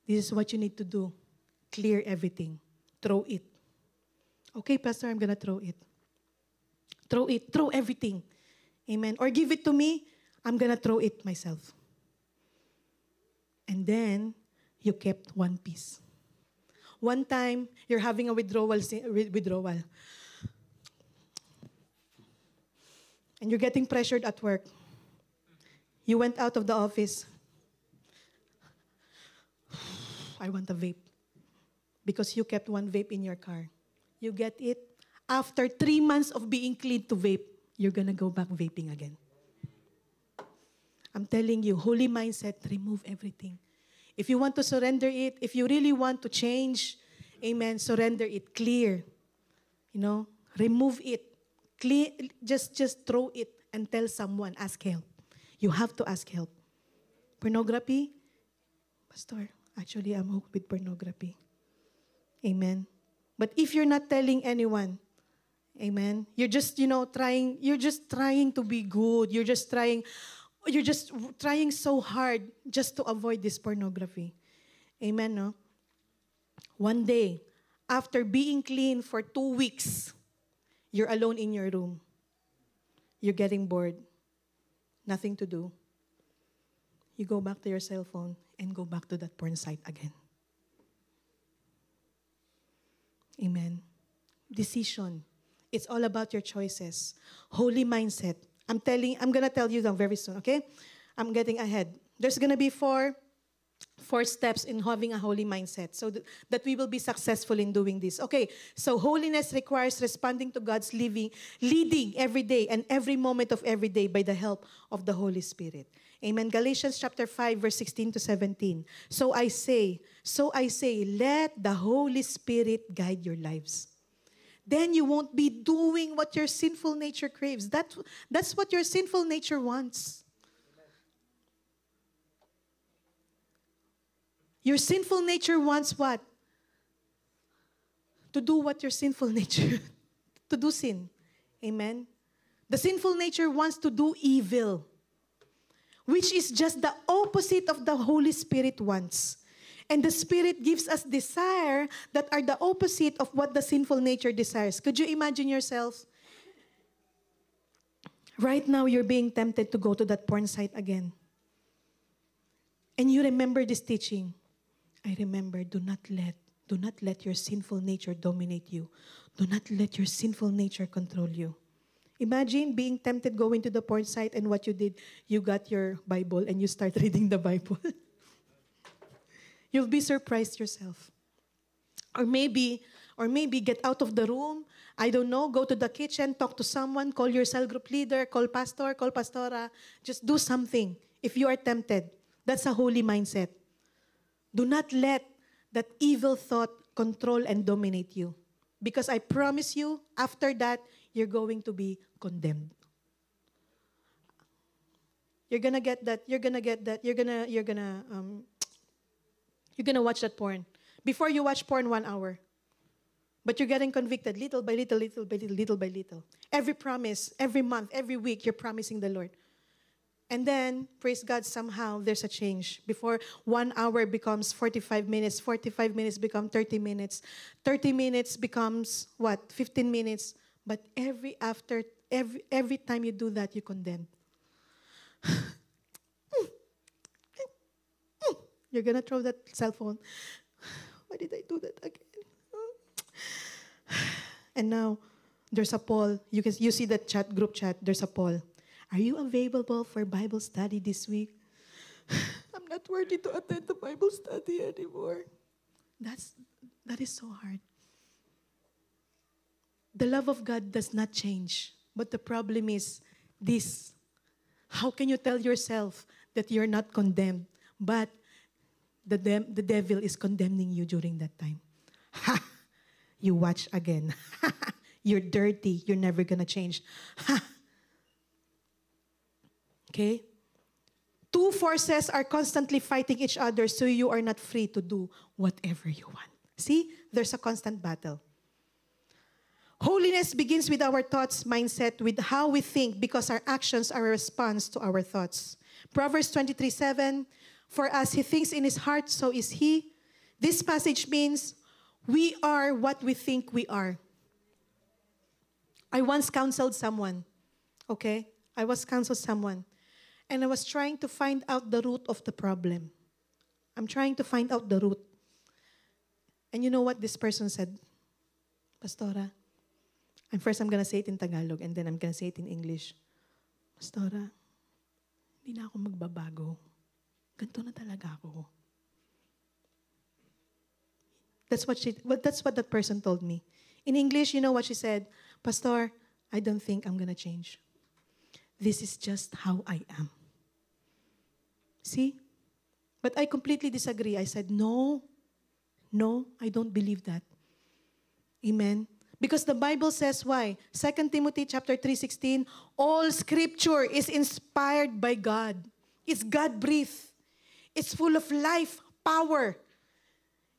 S1: This is what you need to do. Clear everything. Throw it. Okay, Pastor, I'm going to throw it. Throw it. Throw everything. Amen. Or give it to me. I'm going to throw it myself. And then, you kept one piece. One time, you're having a withdrawal. And you're getting pressured at work. You went out of the office. I want a vape. Because you kept one vape in your car. You get it? After 3 months of being clean to vape, you're going to go back vaping again. I'm telling you, holy mindset, remove everything. If you want to surrender it, if you really want to change, amen, surrender it. Clear. You know, remove it. Clear, just throw it and tell someone, ask help. You have to ask help. Pornography, Pastor, actually I'm hooked with pornography. Amen. But if you're not telling anyone, amen, you're just, you're just trying to be good. You're just trying so hard just to avoid this pornography. Amen, no? One day, after being clean for 2 weeks, you're alone in your room. You're getting bored. Nothing to do. You go back to your cell phone and go back to that porn site again. Amen. Decision. It's all about your choices. Holy mindset. I'm gonna tell you that very soon, okay? I'm getting ahead. There's gonna be four steps in having a holy mindset so that we will be successful in doing this. Okay, so holiness requires responding to God's leading every day and every moment of every day by the help of the Holy Spirit. Amen. Galatians chapter 5, verse 16 to 17. So I say, let the Holy Spirit guide your lives. Then you won't be doing what your sinful nature craves. That's what your sinful nature wants. Your sinful nature wants what? To do what your sinful nature, to do sin. Amen? The sinful nature wants to do evil, which is just the opposite of the Holy Spirit wants. And the Spirit gives us desire that are the opposite of what the sinful nature desires. Could you imagine yourself? Right now, you're being tempted to go to that porn site again. And you remember this teaching. I remember, do not let your sinful nature dominate you. Do not let your sinful nature control you. Imagine being tempted going to the porn site and what you did, you got your Bible and you start reading the Bible. You'll be surprised yourself. Or maybe get out of the room, I don't know, go to the kitchen, talk to someone, call your cell group leader, call pastor, call pastora. Just do something if you are tempted. That's a holy mindset. Do not let that evil thought control and dominate you. Because I promise you, after that, you're going to be condemned. You're gonna get that. You're gonna watch that porn. Before you watch porn 1 hour. But you're getting convicted little by little, little by little. Every promise, every month, every week, you're promising the Lord. And then, praise God, somehow there's a change. Before 1 hour becomes 45 minutes, 45 minutes become 30 minutes, 30 minutes becomes what? 15 minutes. But every time you do that, you condemn. You're gonna throw that cell phone. Why did I do that again? And now, there's a poll. You see that group chat, there's a poll. Are you available for Bible study this week? I'm not worthy to attend the Bible study anymore. That is so hard. The love of God does not change. But the problem is this. How can you tell yourself that you're not condemned, but the devil is condemning you during that time? Ha! You watch again. You're dirty. You're never gonna change. Ha! Okay? Two forces are constantly fighting each other, so you are not free to do whatever you want. See? There's a constant battle. Holiness begins with our thoughts, mindset, with how we think, because our actions are a response to our thoughts. Proverbs 23:7, for as he thinks in his heart, so is he. This passage means we are what we think we are. I once counseled someone, okay? And I was trying to find out the root of the problem. I'm trying to find out the root. And you know what this person said? Pastora, and first I'm gonna say it in Tagalog and then I'm gonna say it in English. Pastora, hindi na ako magbabago. Ganito na talaga ako. That's what that person told me. In English, you know what she said? Pastor, I don't think I'm gonna change. This is just how I am. See? But I completely disagree. I said, no, I don't believe that. Amen. Because the Bible says why? 2 Timothy chapter 3:16, all scripture is inspired by God. It's God-breathed. It's full of life, power.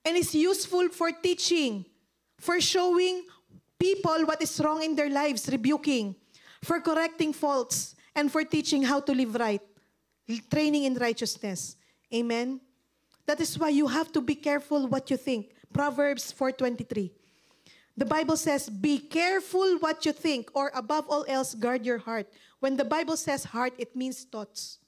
S1: And it's useful for teaching, for showing people what is wrong in their lives, rebuking, for correcting faults, and for teaching how to live right, training in righteousness. Amen? That is why you have to be careful what you think. Proverbs 4:23. The Bible says, be careful what you think, or above all else, guard your heart. When the Bible says heart, it means thoughts.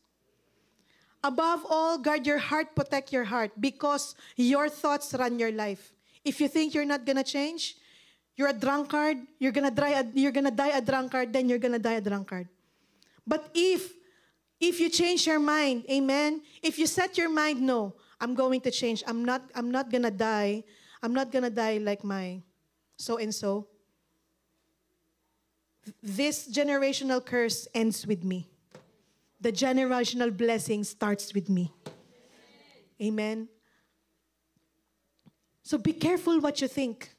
S1: Above all, guard your heart, protect your heart, because your thoughts run your life. If you think you're not gonna change, you're a drunkard, you're gonna die a drunkard, then you're gonna die a drunkard. But if you change your mind, amen, if you set your mind, no, I'm going to change. I'm not gonna die. I'm not gonna die like my so-and-so. This generational curse ends with me. The generational blessing starts with me. Amen. So be careful what you think.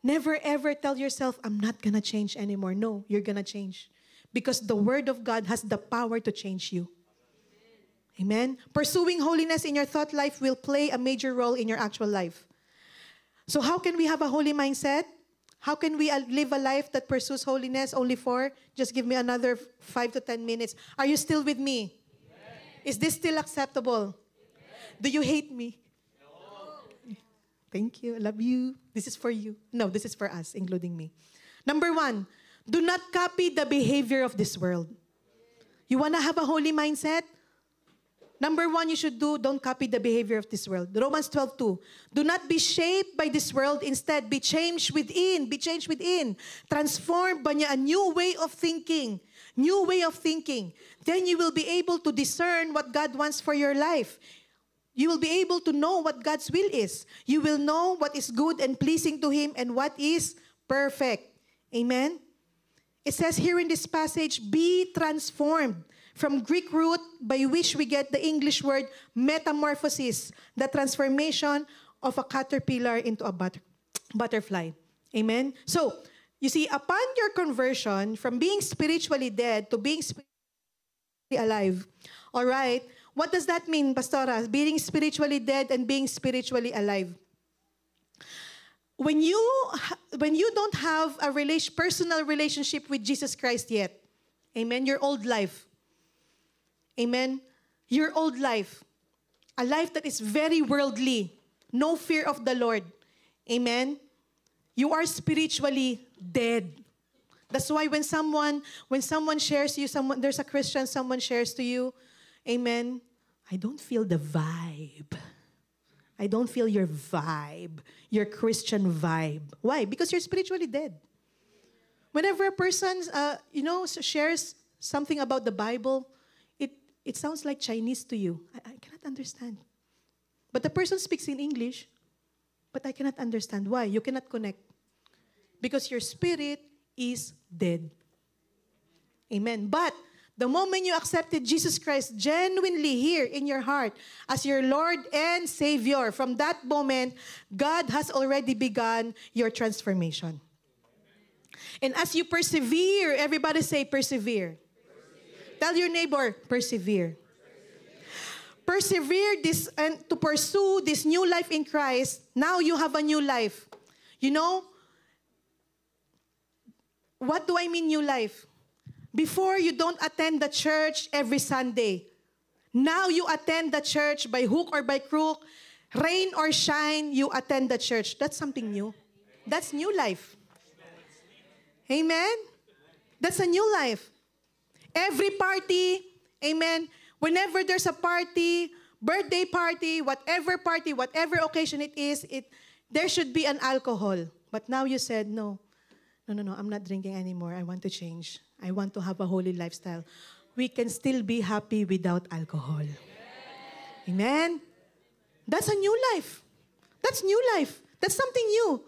S1: Never ever tell yourself, I'm not gonna change anymore. No, you're gonna change. Because the Word of God has the power to change you. Amen. Pursuing holiness in your thought life will play a major role in your actual life. So how can we have a holy mindset? How can we live a life that pursues holiness? Only for, just give me another 5 to 10 minutes. Are you still with me? Yes. Is this still acceptable? Yes. Do you hate me? No. Thank you. I love you. This is for you. No, this is for us, including me. Number 1, do not copy the behavior of this world. You want to have a holy mindset? Number 1 you should do, don't copy the behavior of this world. Romans 12:2. Do not be shaped by this world. Instead, be changed within. Be changed within. Transformed by a new way of thinking. New way of thinking. Then you will be able to discern what God wants for your life. You will be able to know what God's will is. You will know what is good and pleasing to Him and what is perfect. Amen? It says here in this passage, be transformed. From Greek root by which we get the English word metamorphosis, the transformation of a caterpillar into a butterfly. Amen? So, you see, upon your conversion from being spiritually dead to being spiritually alive, all right, what does that mean, Pastora? Being spiritually dead and being spiritually alive. When you don't have a personal relationship with Jesus Christ yet, amen, your old life, amen, your old life, a life that is very worldly, no fear of the Lord, amen, you are spiritually dead. That's why when someone shares to you, there's a Christian, someone shares to you, amen, I don't feel the vibe. I don't feel your vibe, your Christian vibe. Why? Because you're spiritually dead. Whenever a person, shares something about the Bible, it sounds like Chinese to you. I cannot understand. But the person speaks in English, but I cannot understand. Why? You cannot connect. Because your spirit is dead. Amen. But the moment you accepted Jesus Christ genuinely here in your heart as your Lord and Savior, from that moment, God has already begun your transformation. And as you persevere, everybody say persevere. Tell your neighbor, persevere. Persevere this and to pursue this new life in Christ. Now you have a new life. You know, what do I mean new life? Before, you don't attend the church every Sunday. Now you attend the church by hook or by crook. Rain or shine, you attend the church. That's something new. That's new life. Amen? That's a new life. Every party, amen, whenever there's a party, birthday party, whatever occasion it is, there should be an alcohol. But now you said, no, I'm not drinking anymore. I want to change. I want to have a holy lifestyle. We can still be happy without alcohol. Amen? That's a new life. That's new life. That's something new.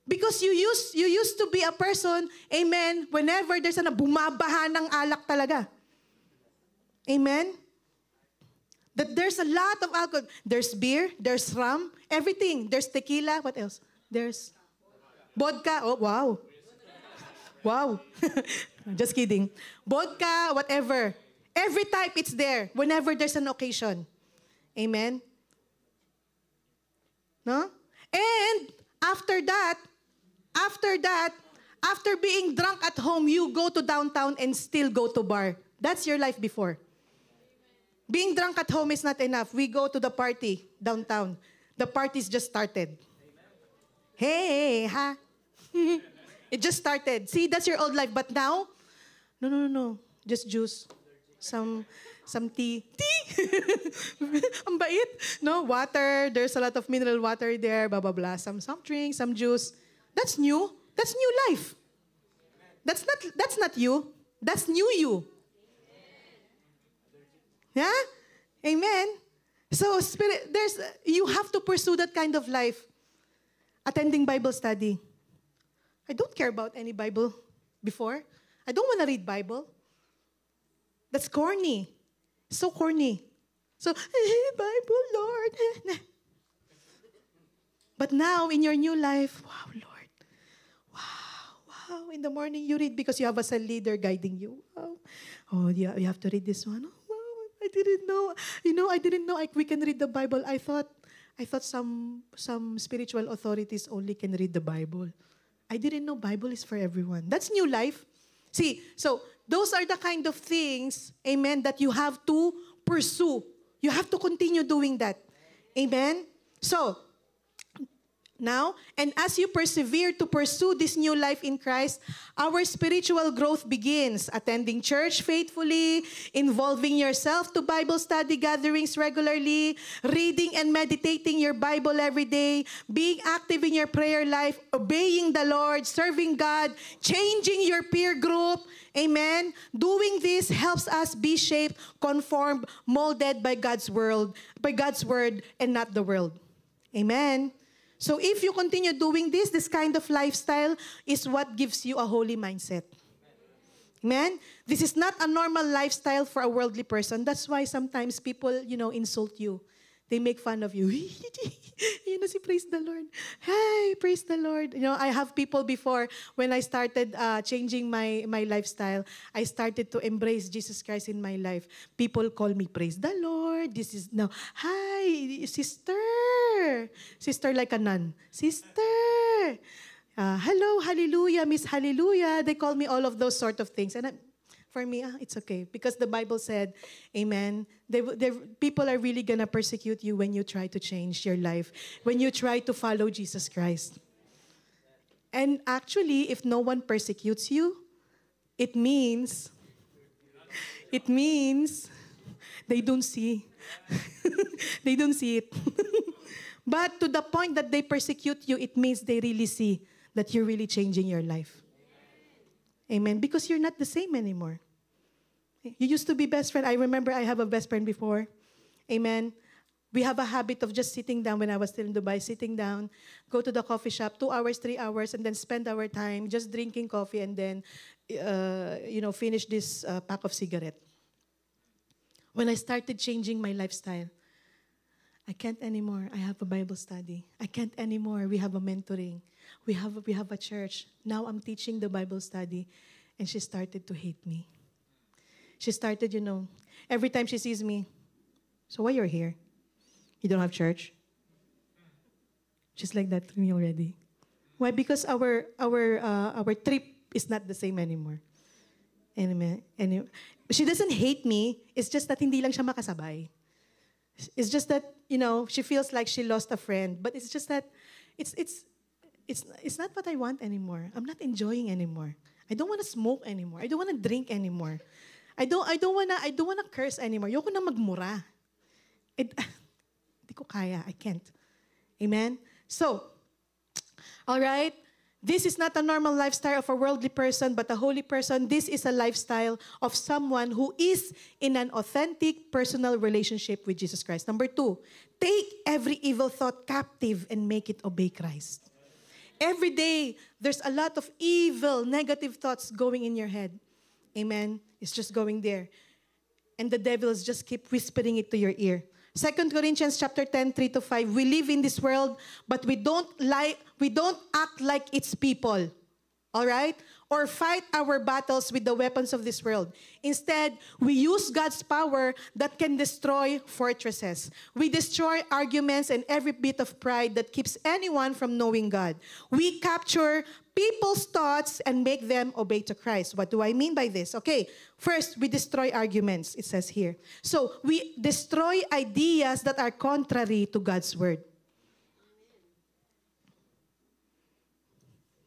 S1: Because you used to be a person, amen, whenever there's bumabaha ng alak talaga. Amen? That there's a lot of alcohol. There's beer, there's rum, everything. There's tequila. What else? There's vodka. Oh, wow. Wow. Just kidding. Vodka, whatever. Every type, it's there whenever there's an occasion. Amen? No? And after being drunk at home, you go to downtown and still go to bar. That's your life before. Being drunk at home is not enough. We go to the party downtown. The party's just started. Hey, ha? It just started. See, that's your old life. But now, no. Just juice. Some tea. Tea? Ang bait. No, water. There's a lot of mineral water there. Blah, blah, blah. Some drinks, some juice. That's new. That's new life. That's not you. That's new you. Yeah? Amen. So you have to pursue that kind of life. Attending Bible study. I don't care about any Bible before. I don't want to read Bible. That's corny. So corny. So, Bible, Lord. But now, in your new life, wow, Lord. Wow. In the morning, you read because you have a cell leader guiding you. Wow. Oh, yeah, you have to read this one. Oh, wow, I didn't know. I didn't know we can read the Bible. I thought some spiritual authorities only can read the Bible. I didn't know Bible is for everyone. That's new life. See, so those are the kind of things, amen, that you have to pursue. You have to continue doing that. Amen? So, now, and as you persevere to pursue this new life in Christ, our spiritual growth begins. Attending church faithfully, involving yourself to Bible study gatherings regularly, reading and meditating your Bible every day, being active in your prayer life, obeying the Lord, serving God, changing your peer group. Amen? Doing this helps us be shaped, conformed, molded by God's word, and not the world. Amen? So if you continue doing this kind of lifestyle is what gives you a holy mindset. Amen? This is not a normal lifestyle for a worldly person. That's why sometimes people, insult you. They make fun of you. Praise the Lord. Hey, praise the Lord. I have people before, when I started changing my lifestyle, I started to embrace Jesus Christ in my life. People call me, praise the Lord. This is now, hi, sister. Sister like a nun. Sister. Hello, hallelujah, Miss Hallelujah. They call me all of those sort of things. And for me, it's okay. Because the Bible said, amen, people are really going to persecute you when you try to change your life, when you try to follow Jesus Christ. And actually, if no one persecutes you, it means they don't see. They don't see it. But to the point that they persecute you, it means they really see that you're really changing your life. Amen. Because you're not the same anymore. You used to be best friend. I remember I have a best friend before. Amen. We have a habit of just sitting down when I was still in Dubai, sitting down, go to the coffee shop, 2 hours, 3 hours, and then spend our time just drinking coffee and then, finish this pack of cigarette. When I started changing my lifestyle, I can't anymore. I have a Bible study. I can't anymore. We have a mentoring. We have a church. Now I'm teaching the Bible study. And she started to hate me. She started, every time she sees me, so why you're here? You don't have church? She's like that to me already. Why? Because our trip is not the same anymore. Anyway, she doesn't hate me. It's just that hindi lang siya makasabay. It's just that, she feels like she lost a friend. But it's just that it's not what I want anymore. I'm not enjoying anymore. I don't want to smoke anymore. I don't want to drink anymore. I don't want to curse anymore. Ayoko na magmura. Hindi ko kaya. I can't. Amen? So, all right? This is not a normal lifestyle of a worldly person, but a holy person. This is a lifestyle of someone who is in an authentic personal relationship with Jesus Christ. Number 2, take every evil thought captive and make it obey Christ. Every day, there's a lot of evil, negative thoughts going in your head. Amen? It's just going there. And the devils just keep whispering it to your ear. 2 Corinthians chapter 10, 3-5. We live in this world, but we don't act like its people. All right? Or fight our battles with the weapons of this world. Instead, we use God's power that can destroy fortresses. We destroy arguments and every bit of pride that keeps anyone from knowing God. We capture people's thoughts and make them obey to Christ. What do I mean by this? Okay, first, we destroy arguments, it says here. So, we destroy ideas that are contrary to God's word.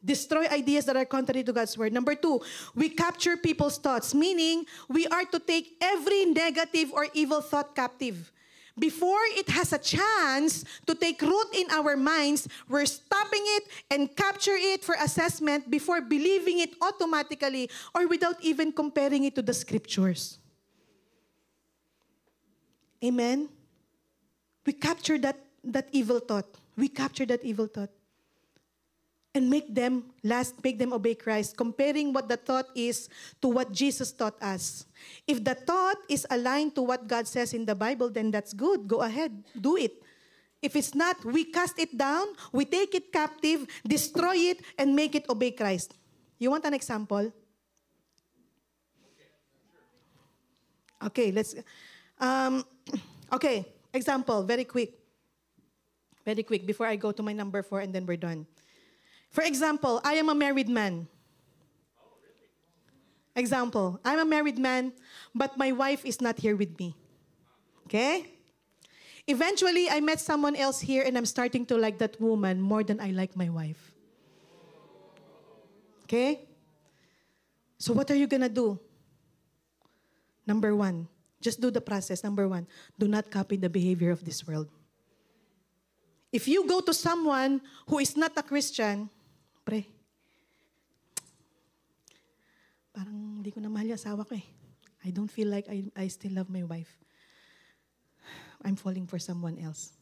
S1: Destroy ideas that are contrary to God's word. Number 2, we capture people's thoughts, meaning we are to take every negative or evil thought captive. Before it has a chance to take root in our minds, we're stopping it and capture it for assessment before believing it automatically or without even comparing it to the scriptures. Amen? We capture that evil thought. We capture that evil thought. And make them obey Christ, comparing what the thought is to what Jesus taught us. If the thought is aligned to what God says in the Bible, then that's good. Go ahead, do it. If it's not, we cast it down, we take it captive, destroy it, and make it obey Christ. You want an example? Okay, let's... okay, example, very quick. Very quick, before I go to my number 4 and then we're done. For example, I am a married man. Example, I'm a married man, but my wife is not here with me. Okay? Eventually, I met someone else here and I'm starting to like that woman more than I like my wife. Okay? So what are you gonna do? Number 1, just do the process. Number 1, do not copy the behavior of this world. If you go to someone who is not a Christian, pre, parang hindi ko na mahal yung asawa ko eh. I don't feel like I still love my wife. I'm falling for someone else.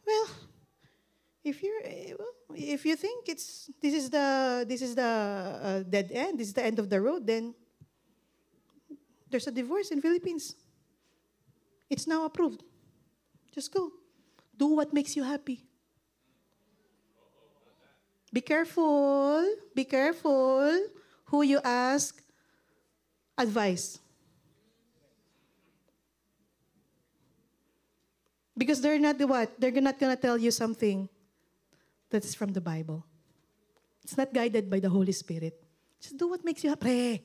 S1: Well, if you think this is the dead end, this is the end of the road, then there's a divorce in Philippines. It's now approved. Just go. Do what makes you happy. Be careful who you ask advice. Because they're not They're not gonna tell you something that is from the Bible. It's not guided by the Holy Spirit. Just do what makes you happy.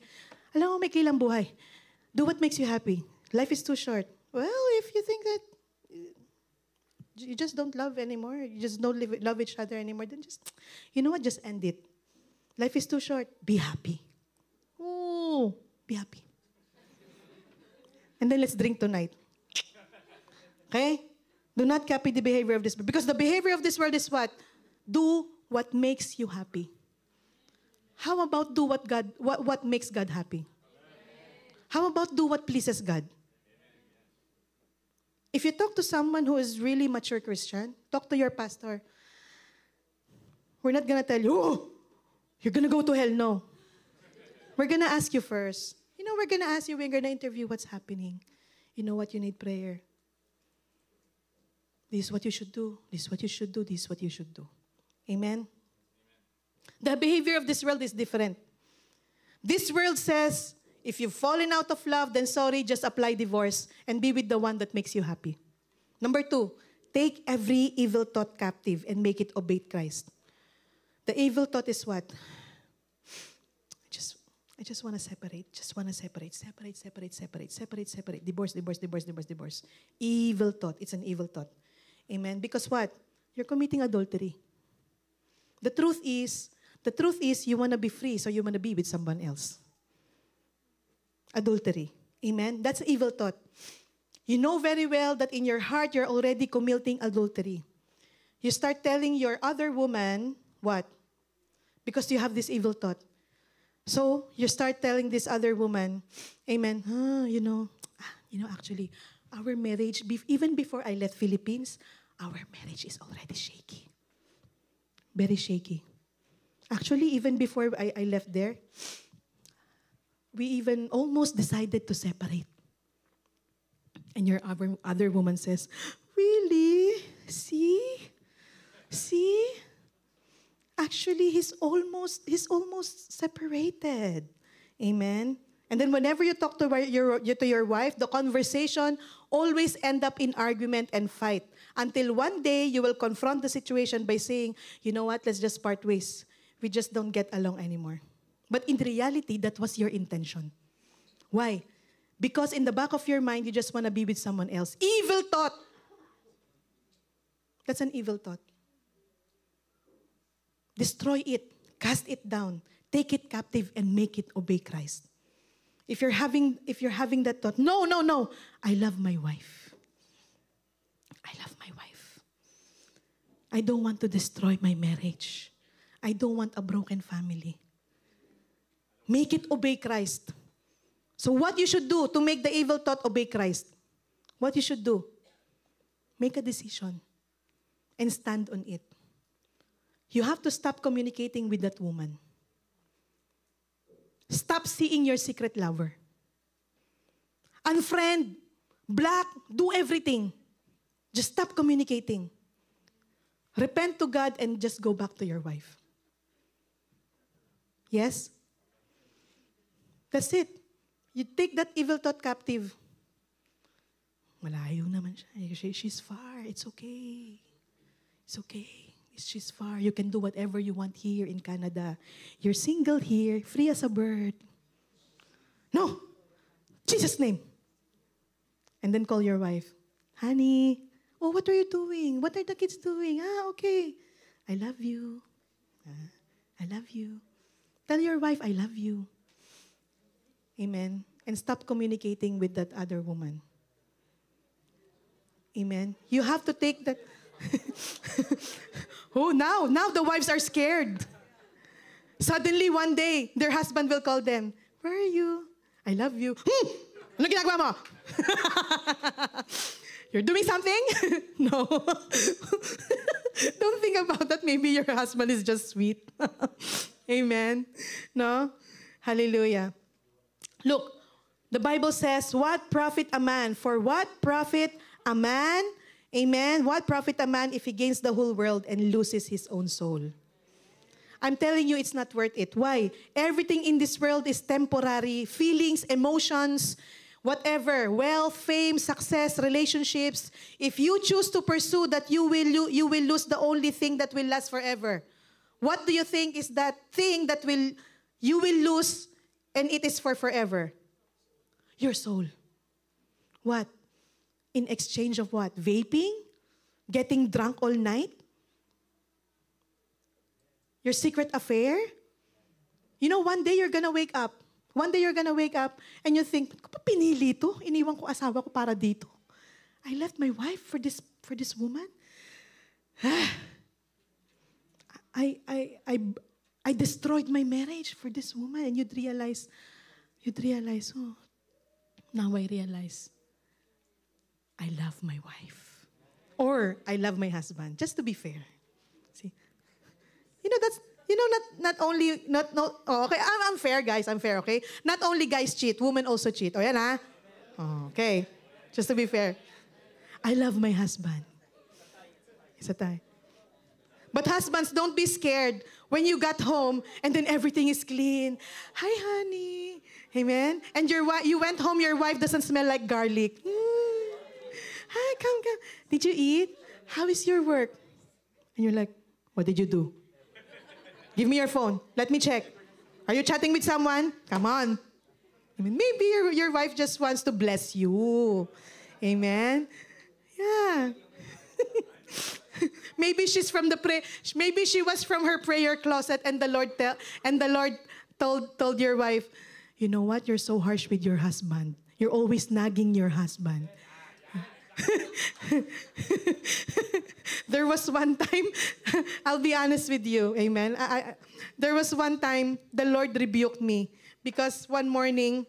S1: Alam mo, may kilang buhay. Do what makes you happy. Life is too short. Well, if you think that you just don't love anymore, you just don't love each other anymore, then just, you know what, just end it. Life is too short. Be happy. Oh, be happy. And then let's drink tonight. Okay? Do not copy the behavior of this world. Because the behavior of this world is what? Do what makes you happy. How about do what makes God happy? How about do what pleases God? If you talk to someone who is really mature Christian, talk to your pastor. We're not gonna tell you, oh, you're gonna go to hell. No. We're gonna ask you first. We're gonna ask you, we're gonna interview what's happening. You know what, you need prayer. This is what you should do. This is what you should do. This is what you should do. Amen? The behavior of this world is different. This world says, if you've fallen out of love, then sorry, just apply divorce and be with the one that makes you happy. Number 2, take every evil thought captive and make it obey Christ. The evil thought is what? I just want to separate. Just want to separate. Separate. Divorce. Evil thought. It's an evil thought. Amen? Because what? You're committing adultery. The truth is you want to be free, so you want to be with someone else. Adultery. Amen? That's an evil thought. You know very well that in your heart, you're already committing adultery. You start telling your other woman, what? Because you have this evil thought. So, you start telling this other woman, amen, actually, our marriage, even before I left Philippines, our marriage is already shaky. Very shaky. Actually, even before I left there, we even almost decided to separate. And your other woman says, really? See? Actually, he's almost separated. Amen? And then whenever you talk to your wife, the conversation always end up in argument and fight. Until one day, you will confront the situation by saying, you know what, let's just part ways. We just don't get along anymore. But in reality, that was your intention. Why? Because in the back of your mind, you just want to be with someone else. Evil thought. That's an evil thought. Destroy it. Cast it down. Take it captive and make it obey Christ. If you're having that thought, no. I love my wife. I love my wife. I don't want to destroy my marriage. I don't want a broken family. Make it obey Christ. So what you should do to make the evil thought obey Christ? What you should do? Make a decision and stand on it. You have to stop communicating with that woman. Stop seeing your secret lover. Unfriend, block, do everything. Just stop communicating. Repent to God and just go back to your wife. Yes? That's it. You take that evil thought captive. Malayo naman siya. She's far. It's okay. It's okay. She's far. You can do whatever you want here in Canada. You're single here, free as a bird. No! Jesus' name. And then call your wife. Honey, oh, what are you doing? What are the kids doing? Okay. I love you. I love you. Tell your wife, I love you. Amen. And stop communicating with that other woman. Amen. You have to take that. Oh, now the wives are scared. Suddenly, one day, their husband will call them. Where are you? I love you. Ano ginagawa mo? You're doing something? No. Don't think about that. Maybe your husband is just sweet. Amen. No? Hallelujah. Look, the Bible says, what profit a man? For what profit a man? Amen. What profit a man if he gains the whole world and loses his own soul? I'm telling you, it's not worth it. Why? Everything in this world is temporary. Feelings, emotions, whatever, wealth, fame, success, relationships. If you choose to pursue that, you will lose the only thing that will last forever. What do you think is that thing that you will lose and it is for forever? Your soul. What? In exchange of what? Vaping? Getting drunk all night? Your secret affair? You know, one day you're gonna wake up. One day you're gonna wake up and you think, "Ko pa pinili to? Iniwan ko asawa ko para dito. I left my wife for this woman. I destroyed my marriage for this woman." And you'd realize, oh, now I realize, I love my wife. Or I love my husband, just to be fair. See? Okay, I'm fair, guys. I'm fair, okay? Not only guys cheat, women also cheat. O yan, ha? Oh, okay. Just to be fair. I love my husband. Isa tayo. But husbands, don't be scared when you got home and then everything is clean. Hi, honey. Amen? And you went home, your wife doesn't smell like garlic. Hi, come. Did you eat? How is your work? And you're like, what did you do? Give me your phone. Let me check. Are you chatting with someone? Come on. I mean, maybe your wife just wants to bless you. Amen? Yeah. Maybe maybe she was from her prayer closet and the Lord told your wife, you know what? You're so harsh with your husband. You're always nagging your husband. There was one time, I'll be honest with you, amen. There was one time the Lord rebuked me because one morning,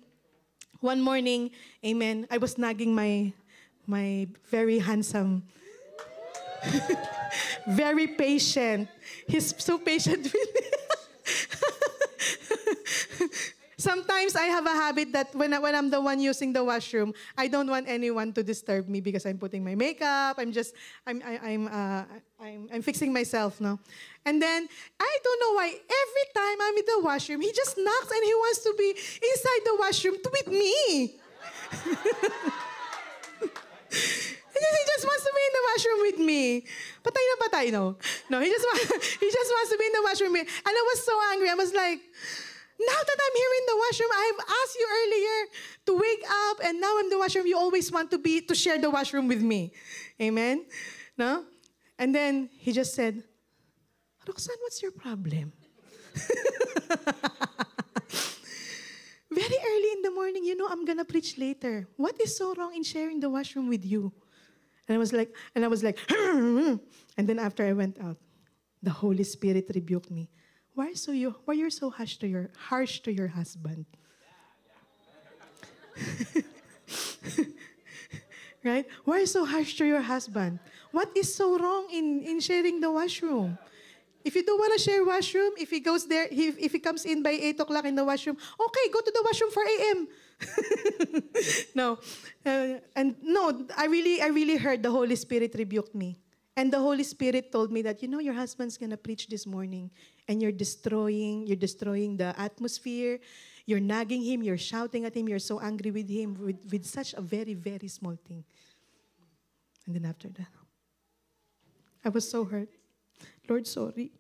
S1: amen, I was nagging my very handsome, very patient. He's so patient with me. Sometimes I have a habit that when I'm the one using the washroom, I don't want anyone to disturb me because I'm putting my makeup. I'm fixing myself, no. And then I don't know why every time I'm in the washroom, he just knocks and he wants to be inside the washroom with me. He just wants to be in the washroom with me. Patay, no. No, he just wants to be in the washroom with me. And I was so angry. I was like, now that I'm here in the washroom, I've asked you earlier to wake up, and now I'm in the washroom. You always want to share the washroom with me. Amen? No? And then he just said, Roxanne, what's your problem? Very early in the morning, I'm gonna preach later. What is so wrong in sharing the washroom with you? And I was like, and then after I went out, the Holy Spirit rebuked me. Why you're so harsh to your husband? Right? Why are you so harsh to your husband? What is so wrong in sharing the washroom? If you don't want to share washroom, if he goes there, if he comes in by 8 o'clock in the washroom, okay, go to the washroom 4 a.m. No. I really heard the Holy Spirit rebuked me. And the Holy Spirit told me that, your husband's going to preach this morning and you're destroying the atmosphere. You're nagging him, you're shouting at him, you're so angry with him with such a very, very small thing. And then after that, I was so hurt. Lord, sorry.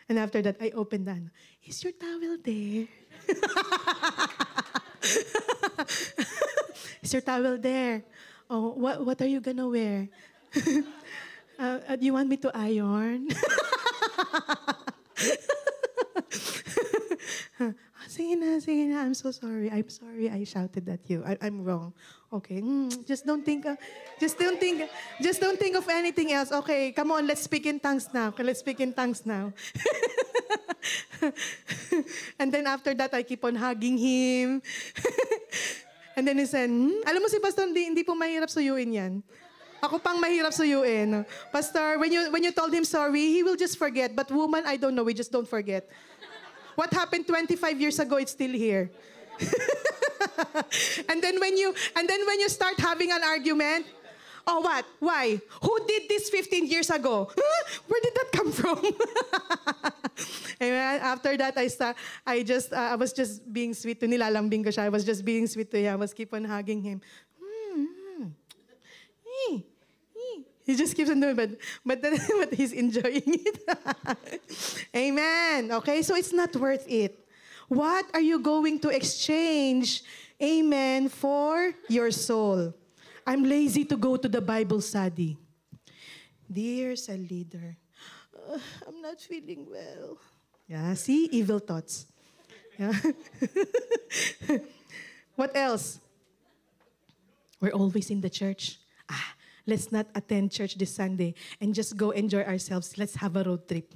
S1: And after that, I opened that. Is your towel there? Is your towel there? Oh, what are you going to wear? Do you want me to iron? Sige na. I'm so sorry. I'm sorry I shouted at you. I'm wrong. Okay. Just don't think of anything else. Okay, come on, let's speak in tongues now. And then after that, I keep on hugging him. And then he said, alam mo si Pastor, hindi po mahirap suyuin yan. Ako pang mahirap suyuin. Pastor, when you told him sorry, he will just forget. But woman, I don't know, we just don't forget. What happened 25 years ago, it's still here. and then when you start having an argument, oh what? Why? Who did this 15 years ago? Huh? Where did that come from? And after that, I was just being sweet to nilalambing ko siya. I was just being sweet to him. I was keep on hugging him. He just keeps on doing it, but he's enjoying it. Amen. Okay, so it's not worth it. What are you going to exchange, amen, for your soul? I'm lazy to go to the Bible study. Dear cell leader, I'm not feeling well. Yeah, see? Evil thoughts. Yeah. What else? We're always in the church. Let's not attend church this Sunday and just go enjoy ourselves. Let's have a road trip.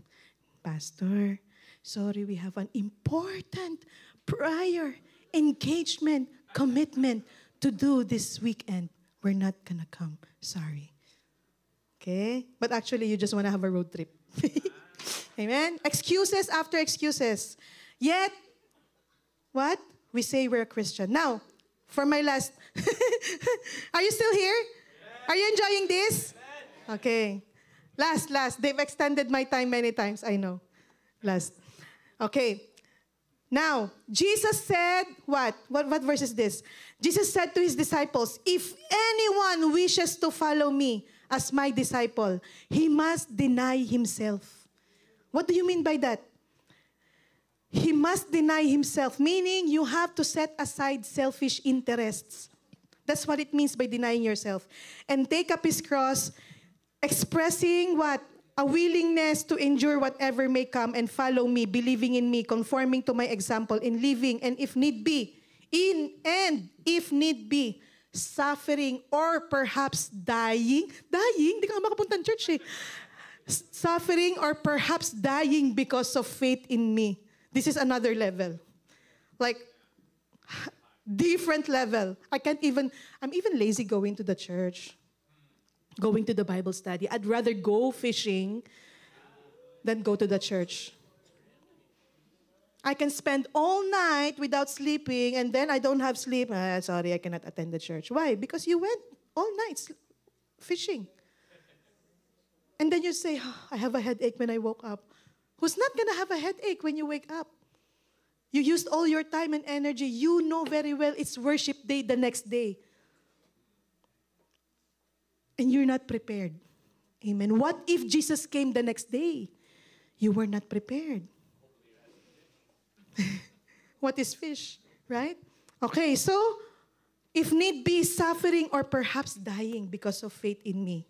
S1: Pastor, sorry, we have an important prior engagement, commitment to do this weekend. We're not gonna come. Sorry. Okay? But actually, you just want to have a road trip. Amen? Excuses after excuses. Yet, what? We say we're a Christian. Now, for my last... Are you still here? Are you enjoying this? Okay. Last. They've extended my time many times. I know. Last. Okay. Now, Jesus said, what? What verse is this? Jesus said to his disciples, if anyone wishes to follow me as my disciple, he must deny himself. What do you mean by that? He must deny himself, meaning you have to set aside selfish interests. That's what it means by denying yourself. And take up his cross, expressing what? A willingness to endure whatever may come and follow me, believing in me, conforming to my example in living, and if need be, suffering or perhaps dying. Dying? Di ka nga makapunta ng church eh. Suffering or perhaps dying because of faith in me. This is another level. Like, different level. I'm even lazy going to the church, going to the Bible study. I'd rather go fishing than go to the church. I can spend all night without sleeping, and then I don't have sleep. Sorry, I cannot attend the church. Why? Because you went all night fishing. And then you say, I have a headache when I woke up. Who's not going to have a headache when you wake up? You used all your time and energy. You know very well it's worship day the next day. And you're not prepared. Amen. What if Jesus came the next day? You were not prepared. What is fish, right? Okay, so if need be, suffering or perhaps dying because of faith in me.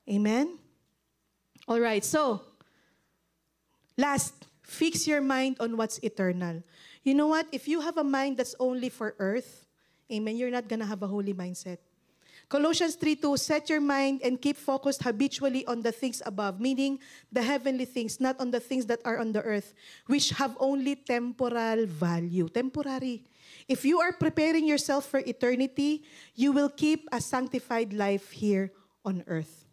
S1: Amen? All right, so last, fix your mind on what's eternal. You know what? If you have a mind that's only for earth, amen, you're not gonna have a holy mindset. Colossians 3:2, set your mind and keep focused habitually on the things above, meaning the heavenly things, not on the things that are on the earth, which have only temporal value. Temporary. If you are preparing yourself for eternity, you will keep a sanctified life here on earth.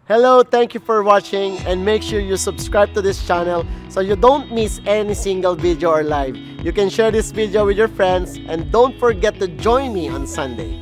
S2: Hello, thank you for watching, and make sure you subscribe to this channel so you don't miss any single video or live. You can share this video with your friends, and don't forget to join me on Sunday.